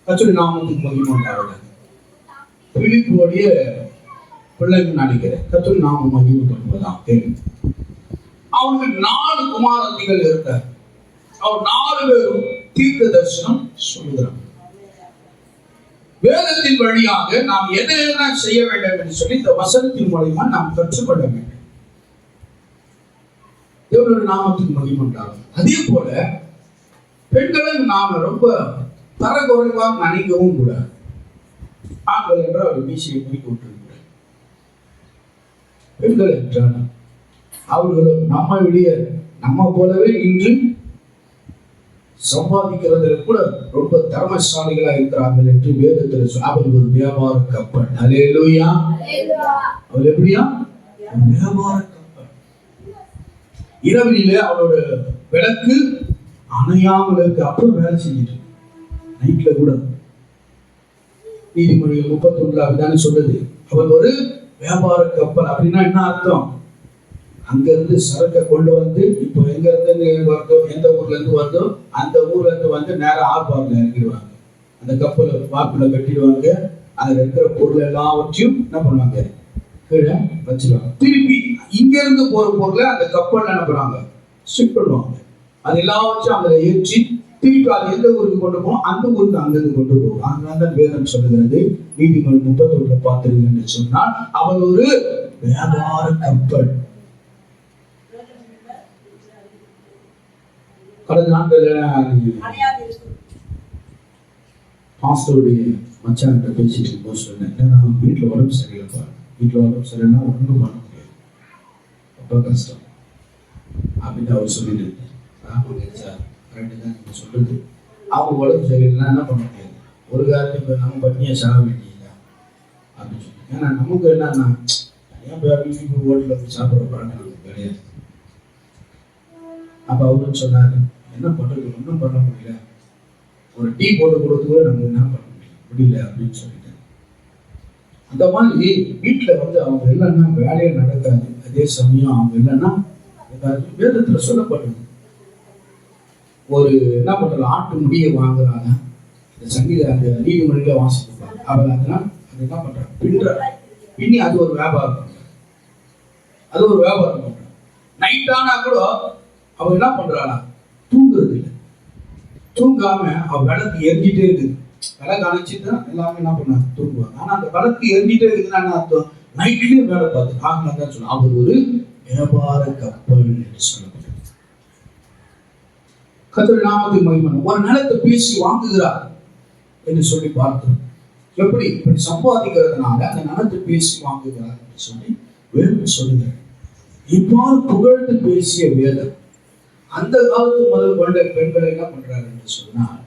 கர்த்தருடைய நாமத்துக்கு மகிமை உண்டாவதாக. பிலிப்புடைய பிள்ளைன்னு நினைக்கிறேன். கர்த்தருடைய நாமம் மகிமை பண்ணுவதாக. அவனுக்கு 4 குமாரத்திகள் இருந்தார். அவர் 4 பேரும் தீர்க்க தரிசனம் சொல்லுகிறார். வேதத்தின் வழியாக நாம் எதெல்லாம் செய்ய வேண்டும் என்று சொல்லி இந்த வசனத்தின் மூலமா நாம் கற்றுக்கொள்ள வேண்டும். தேவனுடைய நாமத்துக்கு மகிமை உண்டாகும். அதே போல பெண்களும் நாம ரொம்ப தரக்குறைவாக நினைக்கவும் கூடாது. ஆண்கள் என்றால் ஒரு மீசையை குறிக்க விட்டுருக்கிறார். பெண்கள் என்றால் அவர்களும் நம்ம போலவே இன்று சம்பாதிக்கிறதுல கூட ரொம்ப திறமைசாலிகளா இருக்கிறார்கள் என்று வேதத்தில் அவர் ஒரு வியாபார கப்பல். அல்லேலூயா. அவர் எப்படியா? வியாபார கப்பல். இரவிலே அவரோட விளக்கு அணையாமல் இருக்கு. அப்புறம் வேலை செஞ்சுட்டு நைட்ல கூட. நீதிமொழிகள் 31 அப்படிதானே சொல்லுது. அவர் ஒரு வியாபார கப்பல். அப்படின்னா என்ன அர்த்தம்? அங்க இருந்து சரக்கை கொண்டு வந்து இப்போ எங்க இருந்து வருதோ, எந்த ஊர்ல இருந்து வருதோ அந்த ஊர்ல இருந்து வந்து நேரம் ஆர்பார்ல இறங்கிடுவாங்க. அந்த கப்பலை வாக்குல கட்டிடுவாங்க. அதுல இருக்கிற பொருள் எல்லாவற்றையும் என்ன பண்ணுவாங்க? கீழே வச்சிருவாங்க. திருப்பி இங்க இருந்து போற பொருளை அந்த கப்பல்ல என்ன பண்ணுவாங்க? ஷிஃப்ட் பண்ணுவாங்க. அது எல்லாவற்றையும் அதுல ஏற்றி திருப்பி அது எந்த ஊருக்கு கொண்டு போகும்? அந்த ஊருக்கு அங்கிருந்து கொண்டு போகும். அதனால வேதம் சொல்லுகிறது, நீதிமன்றம் 31 பார்த்தீங்கன்னு சொன்னால் அவர் ஒரு வியாபார கப்பல். கடந்த நாட்கள் பாஸ்டருடைய மச்சான்கிட்ட பேசிட்டு இருக்கும்போது சொன்னேன், வீட்டில் உடம்பு சரியில்லைப்பா, வீட்டில் உடம்பு சரியில்லைன்னா ஒன்றும் பண்ண முடியாது, ரொம்ப கஷ்டம் அப்படின்னு அவர் சொல்லிட்டு இருந்தேன். சார் கரெக்டு தான் நீங்கள் சொல்றது. அவங்க உடம்பு சரியில்லைன்னா என்ன பண்ண முடியாது, ஒரு காரணம் நம்ம பட்டினியை சாக வேண்டியதா அப்படின்னு சொல்லி. ஏன்னா நமக்கு என்னன்னா ஏன் வீட்டுக்கு ஹோட்டலில் போய் சாப்பிட்ற பழக்கம் நமக்கு கிடையாது. அப்போ அவருன்னு சொன்னாரு, என்ன பண்றது, ஒன்றும் பண்ண முடியல, ஒரு டீ போட்டு கொடுத்து நம்ம என்ன பண்ண முடியல அப்படின்னு சொல்லிட்டேன். அந்த மாதிரி வீட்டில் வந்து அவங்க இல்லைன்னா வேலையே நடக்காது. அதே சமயம் அவங்க இல்லைன்னா வேதத்தில் சொல்லப்படுது. ஒரு என்ன பண்றது, ஆட்டு முடியை வாங்குறாங்க, இந்த சங்கீத அந்த நீதிமொழியில வாசிப்பாங்க. அவர் அதனால் அது என்ன பண்றாங்க, பின்னி அது ஒரு வியாபாரம் பண்றாங்க. அது ஒரு வியாபாரம் பண்றாங்க. நைட் ஆனா கூட அவர் என்ன பண்றாளா, தூங்குறது இல்லை. தூங்காம அவர் விளக்கு எரிஞ்சிட்டே இருக்குது. விளக்கு அணைச்சிட்டு தான் எல்லாமே என்ன பண்ணாங்க, தூங்குவாங்க. ஆனா அந்த விளக்கு எரிஞ்சிட்டே இருக்குதுன்னா என்ன அர்த்தம், நைட்லயும் வேலை பார்த்து ஆகலாம் தான் சொல்லுவாங்க. அவர் ஒரு வியாபார கப்பல் என்று சொல்லப்படுது. கர்த்தருடைய நாமத்துக்கு மகிமை. ஒரு நிலத்தை பேசி வாங்குகிறார் என்று சொல்லி பார்க்கிறோம். எப்படி இப்படி சம்பாதிக்கிறதுனால அந்த நிலத்தை பேசி வாங்குகிறார் என்று சொல்லி வேதம் சொல்லுகிறார். இவ்வாறு புகழ்ந்து பேசிய வேதம் அந்த காலத்து முதல் கொண்ட பெண்களை என்ன பண்றாரு என்று சொன்னால்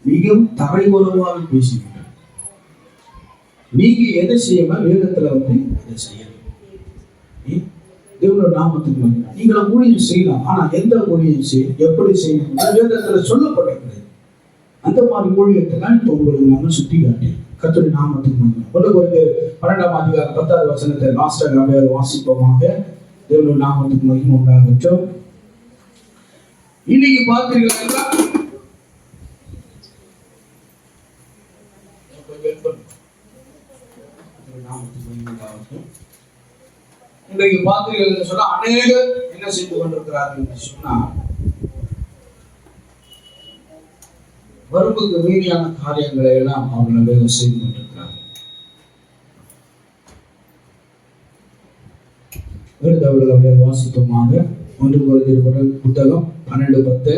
மிகவும் தரைகுறவாக பேசுகிறார். நீங்க எதை செய்யணும், வேதத்துல வந்து அதை செய்யணும். தேவனோட நாமத்துக்கு மகிமை. நீங்கள ஊழியம் செய்யலாம், ஆனா எந்த ஊழியம் செய்ய, எப்படி செய்யணும் வேதத்துல சொல்லப்பட்டிருக்கிறது. அந்த மாதிரி ஊழியத்தை தான் இப்போ உங்களுக்கு நாம சுட்டி காட்டி கர்த்தருடைய நாமத்துக்கு மகிமை. 1 கொரிந்தியர் 12ஆம் அதிகாரம் 10வது வசனத்தை லாஸ்டாக வாசிப்போமாக. தேவனோட நாமத்துக்கு மகிமை உண்டாகட்டும். இன்னைக்கு பார்த்தீங்கன்னா இன்றைக்கு பார்த்தீர்கள் சொன்னா அநேகர் என்ன செய்து கொண்டிருக்கிறார்கள் என்று சொன்னா வரம்புக்கு மீறியான காரியங்களை எல்லாம் அவர்கள் செய்து கொண்டிருக்கிறார்கள். அவர்கள் அப்படியே வாசிப்போமாக. 1 கொரிந்தியர் புத்தகம் 12:10.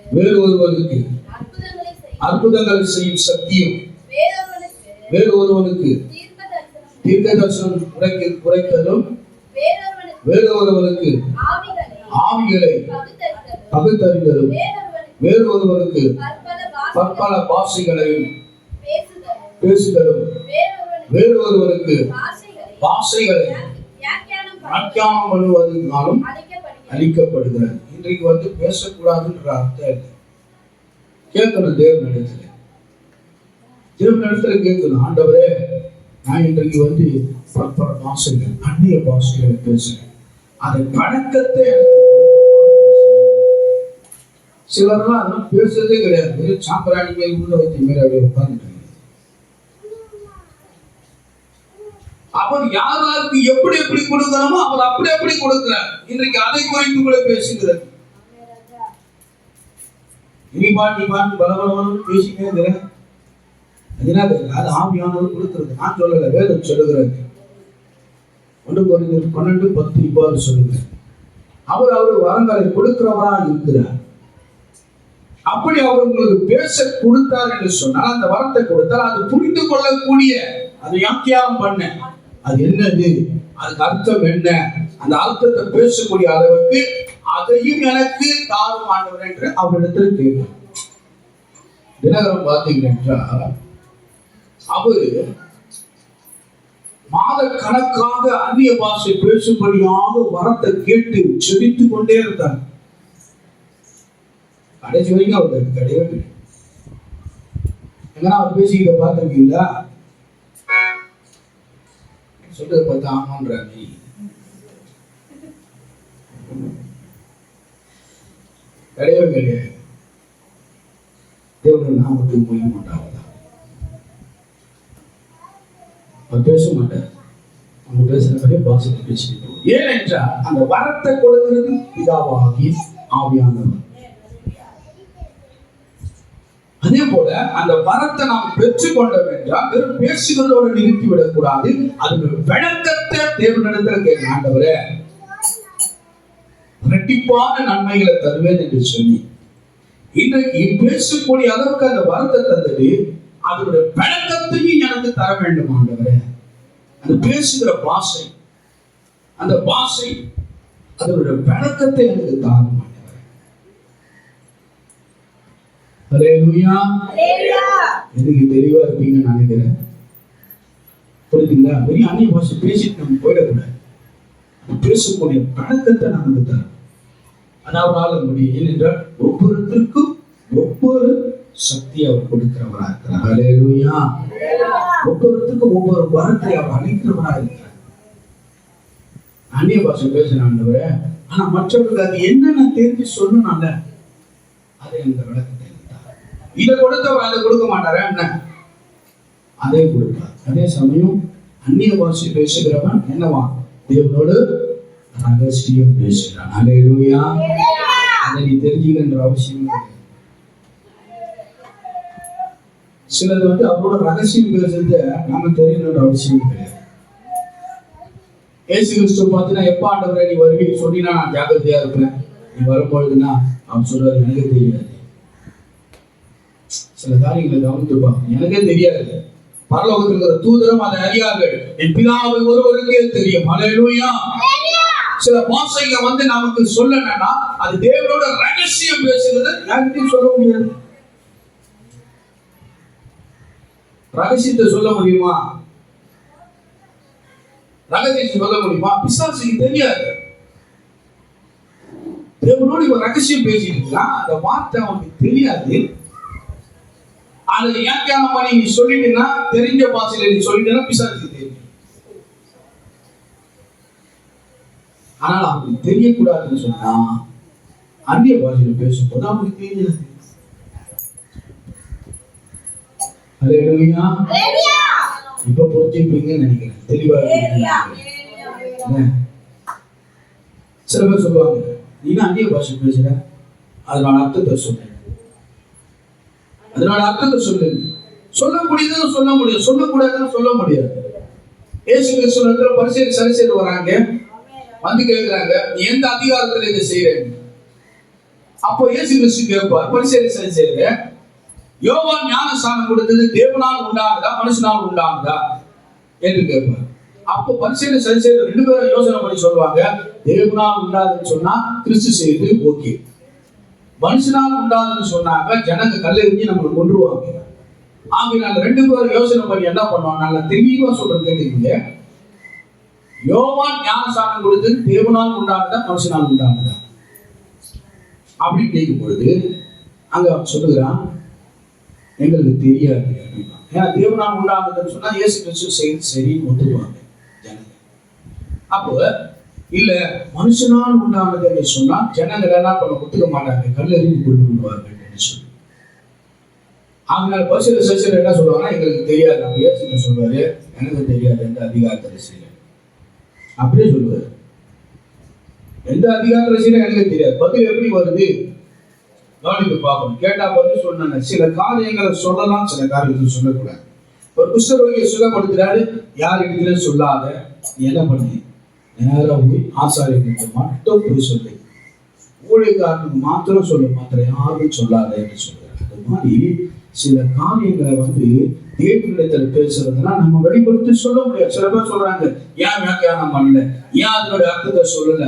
வேறு ஒருவனுக்கு அற்புதங்களை செய்யும் சக்தியும், வேறு ஒருவனுக்கு தீர்க்க தரிசனம் குறைத்தலும், வேறு ஒருவனுக்கு ஆவிகளை பகுத்தறிதலும், வேறு ஒருவனுக்கு பற்பல பாஷைகளையும் பேசுதலும், வேறு ஒருவருக்கு பாஷைகளை வியாக்கியானம் பண்ணுவதனாலும் அளிக்கப்படுகிறது. இன்றைக்கு வந்து பேசக்கூடாதுன்ற அர்த்தம் இல்லை. கேட்கணும் தேவனிடத்துல, தேவனிடத்துல கேட்கணும், ஆண்டவரே நான் இன்றைக்கு வந்து பற்பல பாஷைகள் அந்நிய பாஷைகளை பேசுறேன், அதை பழக்கத்தை சிலர்லாம் அதெல்லாம் பேசுறதே கிடையாது. சாம்பிராணி மேல் உள்ள வைத்த மேல அப்படியே உட்கார்ந்துட்டு அவர் யாருக்கு எப்படி எப்படி கொடுக்கணுமோ அவர் அப்படி எப்படி கொடுக்கிறார். இன்றைக்கு அதை குறித்து கூட பேசுகிறது. நீ பாட்டு பலபலவனும் பேசினே இருக்கிறேன். அது ஆவியானவர் கொடுக்கிறது. நான் சொல்லல, வேதம் சொல்லுகிறது. 1 கொரிந்தியர் 12:10 இவ்வாறு சொல்லுகிறார், அவர் வரங்களை கொடுக்கிறவராக இருக்கிறார். அப்படி அவர் உங்களுக்கு பேச கொடுத்தார் என்று சொன்னால், அந்த வரத்தை கொடுத்தால் அது புரிந்து கொள்ளக்கூடிய, அதை வியாக்கியானம் பண்ண, அது என்னது, அதுக்கு அர்த்தம் என்ன, அந்த அர்த்தத்தை பேசக்கூடிய அளவுக்கு அதையும் எனக்கு தாரும் ஆண்டவர் என்று அவரிடத்தில் கேட்கிறார். தினகரன் பார்த்தீங்கன்னா அவரு மாத கணக்காக அந்நிய பாஷை பேசும்படியாக வரத்தை கேட்டு செபித்துக் கொண்டே இருந்தார். கடைசி வரைக்கும் அவருக்கு கிடையவே கிடையாது. எங்கன்னா அவர் பேசிக்கிட்ட பார்த்திருக்கீங்களா? சொல்றதை பார்த்தா ஆமான்ற நீ கிடையவே கிடையாது. தேவனுடைய நாமத்துக்கு போய் மாட்டாங்க. அவர் பேச மாட்டார். அவங்க பேசுறபடியே பாசத்தை பேசிட்டு. ஏனென்றால் அந்த வரத்தை கொடுக்கிறது பிதாவாகி ஆவியானவர். அதே போல அந்த வரத்தை நாம் பெற்றுக்கொண்டோம் என்றால் வெறும் பேசுகிறதோடு நிறுத்தி விடக்கூடாது. அதுக்கு விளக்கத்தை தேவனிடத்தில் கேட்க, ஆண்டவரே இரட்டிப்பான நன்மைகளை தருவேன் என்று சொல்லி இன்றைக்கு பேசக்கூடிய அளவுக்கு அந்த வரத்தை தந்தது, அதனுடைய விளக்கத்தையும் எனக்கு தர வேண்டும் ஆண்டவரே. அந்த பேசுகிற பாஷை, அந்த பாஷை அதனுடைய விளக்கத்தை எனக்கு தாரும் ஆண்டவரே. ஹல்லேலூயா. எனக்கு தெளிவா இருப்பீங்கன்னு நினைக்கிறேன். புரியுதுங்களா? பெரிய அந்நிய பாஷை பேசிட்டு நம்ம போயிடக்கூடாது. பேசக்கூடிய விளக்கத்தை நமக்கு தரும். அதாவது முடியும். ஏனென்றால் ஒவ்வொருத்தருக்கும் ஒவ்வொரு சக்தி அவர் கொடுக்கிறவரா இருக்கிறார். ஹல்லேலூயா. ஒவ்வொருத்தருக்கும் ஒவ்வொரு வரத்தை அவர் அளிக்கிறவரா இருக்கிறார். அந்நிய பாஷை பேசுறாண்டவரே, ஆனா மற்றவர்களுக்கு அது என்னென்ன தெரிஞ்சு சொல்லணும்ல, அதை இந்த விளக்கத்தை இதை கொடுத்தவர் அதை கொடுக்க மாட்டாரா என்ன? அதே கொடுப்பார். அதே சமயம் அந்நிய பாஷை பேசுகிறவன் என்னவா? தேவனோடு ரகசியம் பேசுகிறான். ஹல்லேலூயா. அதை நீ தெரிஞ்சுக்கின்ற அவசியம் இல்லை. சிலது அவரோட ரகசியம் பேசுறது நாம தெரியணுன்ற அவசியம் கிடையாது. ஏசு கிறிஸ்து பார்த்தீங்கன்னா எப்ப ஆண்டவரை நீ வருவீங்க சொன்னீங்கன்னா நான் ஜாக்கிரதையா இருப்பேன். நீ வரும்பொழுதுன்னா அவன் சொல்றாரு எனக்கே தெரியாது. சில காரியங்களை கவனித்துப்பாங்க, எனக்கே தெரியாது. பரலோகத்தில் இருக்கிற தூதரும் அதை அறியார்கள், என் பிதாவை ஒருவருக்கே தெரியும். ஹல்லேலூயா. சில பாஷைங்க நமக்கு சொல்லணும்னா அது தேவனோட ரகசியம் பேசுகிறது, யார்கிட்டையும் சொல்ல முடியாது. ரகசியத்தை சொல்ல முடியுமா? ரகசியத்தை சொல்ல முடியுமா? பிசாசுக்கு தெரியாது. தேவனோடு இவன் ரகசியம் பேசிட்டு இருக்கான், அந்த வார்த்தை அவனுக்கு தெரியாது. அதை வியாக்கியானம் பண்ணி நீ சொல்லிட்டீங்கன்னா, தெரிஞ்ச பாஷையில நீ சொல்லிட்டேன்னா பிசாசுக்கு தெரியும். ஆனால் அவனுக்கு தெரியக்கூடாதுன்னு சொன்னா அந்நிய பாஷையில பேசும்போது அவனுக்கு தெரியாது. ஹல்லேலூயா. இப்ப புரிஞ்சுப்பீங்கன்னு நினைக்கிறேன். தெளிவா சில பேர் சொல்லுவாங்க, நீங்க அந்நிய பாஷை பேசுற, அதனால அர்த்தத்தை சொல்ல, அதனால அர்த்தத்தை சொல்லு. சொல்ல முடியுதுன்னு சொல்ல முடியும், சொல்லக்கூடாதுன்னு சொல்ல முடியாது. இயேசு கிறிஸ்துவின் பரிசேயர் சரிசேர் வராங்க, வந்து கேட்கிறாங்க, நீ எந்த அதிகாரத்துல இதை செய்யறேன்? அப்போ இயேசு கிறிஸ்து கேட்பார், பரிசேயர் சரிசேர், யோவான் ஞானஸ்நானம் கொடுத்தது தேவனால் உண்டாகுதா மனுஷனால் உண்டாகுதா என்று கேட்பார். அப்போ பரிசேயர் சரிசேர் ரெண்டு பேரும் யோசனை பண்ணி சொல்லுவாங்க, தேவனால் உண்டாதுன்னு சொன்னா கிறிஸ்து செய்து ஓகே, மனுஷனால் உண்டாதுன்னு சொன்னாங்க ஜனங்க கல்லெறிஞ்சு நம்மளை கொன்றுவாங்க. ஆகினால ரெண்டு பேரும் யோசனை பண்ணி என்ன பண்ணுவாங்க, நல்லா தெளிவா சொல்றது கேட்டீங்க, யோவான் ஞானஸ்நானம் கொடுத்தது தேவனால் உண்டாகுதா மனுஷனால் உண்டாகுதா அப்படின்னு கேட்கும் பொழுது அங்க அவன் சொல்லுகிறான், எங்களுக்கு தெரியாது. ஏன்னா தேவனால் உண்டாகுதுன்னு சொன்னா இயேசு கிறிஸ்து செய்து சரின்னு ஒத்துக்குவாங்க ஜனங்க. அப்போ இல்ல மனுஷனால் உண்டானது சொன்னா ஜனங்கள் என்ன பண்ண ஒத்துக்க மாட்டாங்க, கல்லெறிந்து கொண்டு விடுவார்கள் என்று சொல்லி. அதனால பரிசேயர் சரிசேர் என்ன சொல்லுவாங்கன்னா, எங்களுக்கு தெரியாது. நம்ம இயேசு சொல்வாரு, எனக்கு தெரியாது எந்த அதிகாரத்தில் செய்ய, அப்படியே சொல்லுவாரு, எந்த அதிகாரத்தில் செய்ய எனக்கு தெரியாது. பதில் எப்படி வருது கவனித்து பார்க்கணும். கேட்டா பதில் சொன்ன சில காரியங்களை சொல்லலாம், சில காரியங்களை சொல்லக்கூடாது. ஒரு குஷ்டரோகியை சுகப்படுத்துறாரு, யார் இடத்துல சொல்லாத, நீ என்ன பண்ணி நேரா போய் ஆசாரியர்களுக்கு மட்டும் போய் சொல்லு, ஊழியக்காரனுக்கு மாத்திரம் சொல்ல, மாத்திரம் யாரும் சொல்லாத என்று சொல்றாரு. அது மாதிரி சில காரியங்களை தேவனிடத்துல பேசுறதுன்னா நம்ம வெளிப்படுத்தி சொல்ல முடியாது. சில பேர் சொல்றாங்க, ஏன் வியாக்கியானம் பண்ணல, ஏன் அதனுடைய அர்த்தத்தை சொல்லல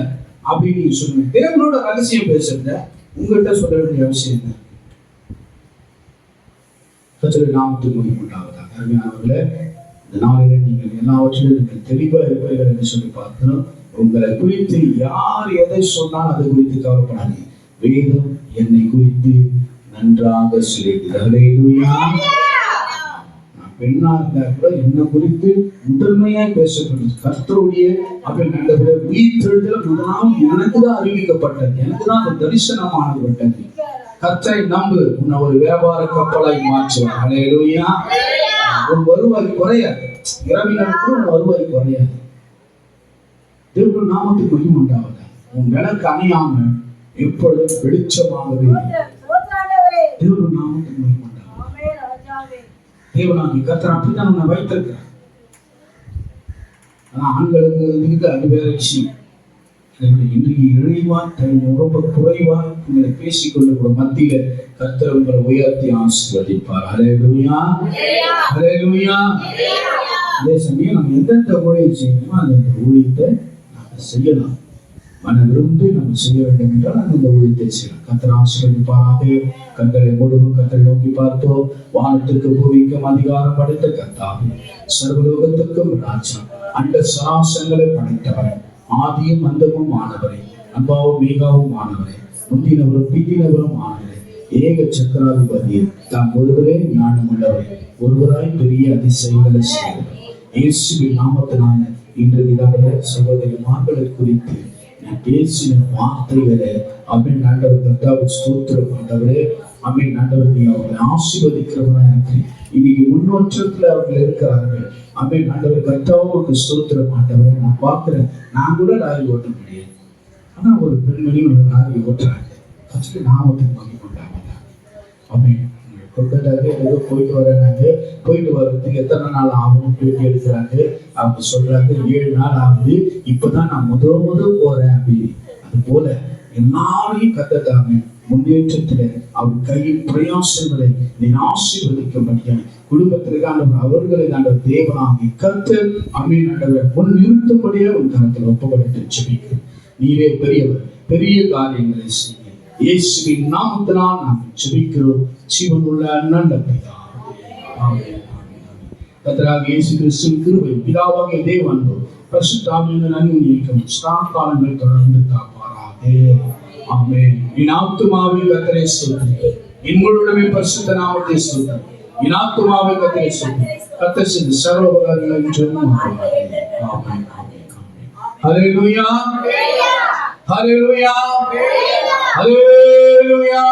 அப்படின்னு நீங்க சொல்லுங்க. தேவனோட ரகசியம் பேசுறத உங்கள்கிட்ட சொல்ல வேண்டிய அவசியம் என்ன? நாமத்துக்கு மகிமையுண்டாவதாக. அருமையானவர்களே, இந்த நாளிலே நீங்கள் எல்லாவற்றிலும் நீங்கள் தெளிவா இருப்பீர்கள் என்று சொல்லி பார்த்தோம். உங்களை குறித்து யார் எதை சொன்னால் அதை குறித்து கவலைப்படாதீங்க. வேதம் என்னை குறித்து நன்றாக சொல்லிடுது. நான் பெண்ணா இருந்தா கூட என்னை குறித்து முதன்மையா பேசப்படுது. கர்த்தருடைய அப்படின்னு உயிர்த்தெழுதல் முதலாவது எனக்கு தான் அறிவிக்கப்பட்டது, எனக்கு தான் அந்த தரிசனமானது. கர்த்தரை நம்பு, உன்னை ஒரு வியாபார கப்பலாய் மாற்றுவார். ஹல்லேலூயா. உன் வருவாய் குறையாது, இரவினர் கூட உன் வருவாய் குறையாது. தேவனுடைய நாமத்துக்கு மகிமை உண்டாவதாக. உன் விளக்கு அணையாம எப்பொழுதும் வெளிச்சமாகவே தேவனுடைய நாமத்துக்கு மகிமை உண்டாவதாக. தேவனாகி கர்த்தர் அப்படித்தான் உன்னை வைத்திருக்கிறார். ஆனா ஆண்களுக்கு இதுக்கு அது வேற விஷயம். இன்றைக்கு இழிவாய் தன்னை ரொம்ப குறைவாய் உங்களை பேசிக்கொண்டு கூட மத்தியில கர்த்தர் உங்களை உயர்த்தி ஆசீர்வதிப்பார். ஹல்லேலூயா, ஹல்லேலூயா. அதே சமயம் நம்ம எந்தெந்த ஊழியம் செய்யணுமோ அந்த ஊழியத்தை நம்ம செய்யலாம். மன விரும்பி நம்ம செய்ய வேண்டும் என்றால் அந்த ஊழியத்தை செய்யலாம். கர்த்தர் ஆசீர்வதிப்பாராக. கண்களை மூடவும் கர்த்தரை நோக்கி பார்த்தோ. வானத்துக்கு பூமிக்கும் அதிகாரம் படைத்த கர்த்தாவே, சர்வலோகத்துக்கும் ராஜா, அண்ட சராசரங்களை படைத்தவர், ஆதியும் அந்தமும் ஆனவரே, அன்பாவும் மேகாவும் ஆனவரே, முந்தினவரும் பிந்தினவரும் ஆனவரே, ஏக சக்கராதிபதியே, தாம் ஒருவரே ஞானம் உள்ளவரே, ஒருவராய் பெரிய அதிசயங்களை செய்தவர். இயேசுவின் நாமத்தினால இன்றைக்கு தான் சகோதரிமார்களை குறித்து நீ பேசின வார்த்தைகளை அமீன் ஆண்டவர் கர்த்தாவை ஸ்தோத்திரம் ஆண்டவரே. அமீன் ஆண்டவர், நீ அவர்களை ஆசீர்வதிக்கிறவனா இருக்கு. இன்னைக்கு முன்னோற்றத்துல அவர்கள் இருக்கிறார்கள். அமீன் ஆண்டவர் கர்த்தாவுக்கு ஸ்தோத்திரம் ஆண்டவரை. நான் பார்க்கிறேன், நான் கூட லாரி ஓட்ட முடியாது, ஆனா ஒரு பெண்மணி ஒரு லாரி ஓட்டுறாங்க. ஃபர்ஸ்ட் நாமத்துக்கு மகிமை உண்டாவதாக. அமீன். கொண்டாங்க ஏதோ போயிட்டு வர்றாங்க. போயிட்டு வர்றதுக்கு எத்தனை நாள் ஆகும் பேட்டி எடுக்கிறாங்க. அவங்க சொல்றாங்க 7 நாள் ஆகுது, இப்பதான் நான் முதல் போறேன் அப்படின்னு. அது போல எல்லாரையும் கத்ததாங்க முன்னேற்றத்துல அவர் கையின் பிரயாசங்களை நீ ஆசீர்வதிக்க குடும்பத்திற்கு ஆண்டவர் அவர்களை ஆண்டவர் தேவனாகி கர்த்தர் அமீன் ஆண்டவர் முன் நிறுத்தும்படியே உன் கரத்தில் ஒப்புக்கொடுத்து ஜெபிக்கிறேன். நீரே பெரியவர், பெரிய காரியங்களை செய்ய இயேசுவின் நாமத்தினால் நாம் ஜெபிக்கிறோம். ஜீவனுள்ள நல்ல பிதாவே, ஆமென். கர்த்தராகிய இயேசு கிறிஸ்துவின் கிருபை, பிதாவாகிய தேவன் பரிசுத்த ஆவியின் அன்பின் சதாகாலங்கள் தொடர்ந்து காப்பாராக. ஆமென். என் ஆத்துமாவே கர்த்தரை ஸ்தோத்திரி, என் முழுவதுமே பரிசுத்த நாமத்தை ஸ்தோத்திரி. என் ஆத்துமாவே கர்த்தரை ஸ்தோத்திரி. கர்த்தர் செய்த சர்வ உபகாரங்களை என்றும் ஆமென். ஹல்லேலூயா, ஹல்லேலூயா, ஹல்லேலூயா.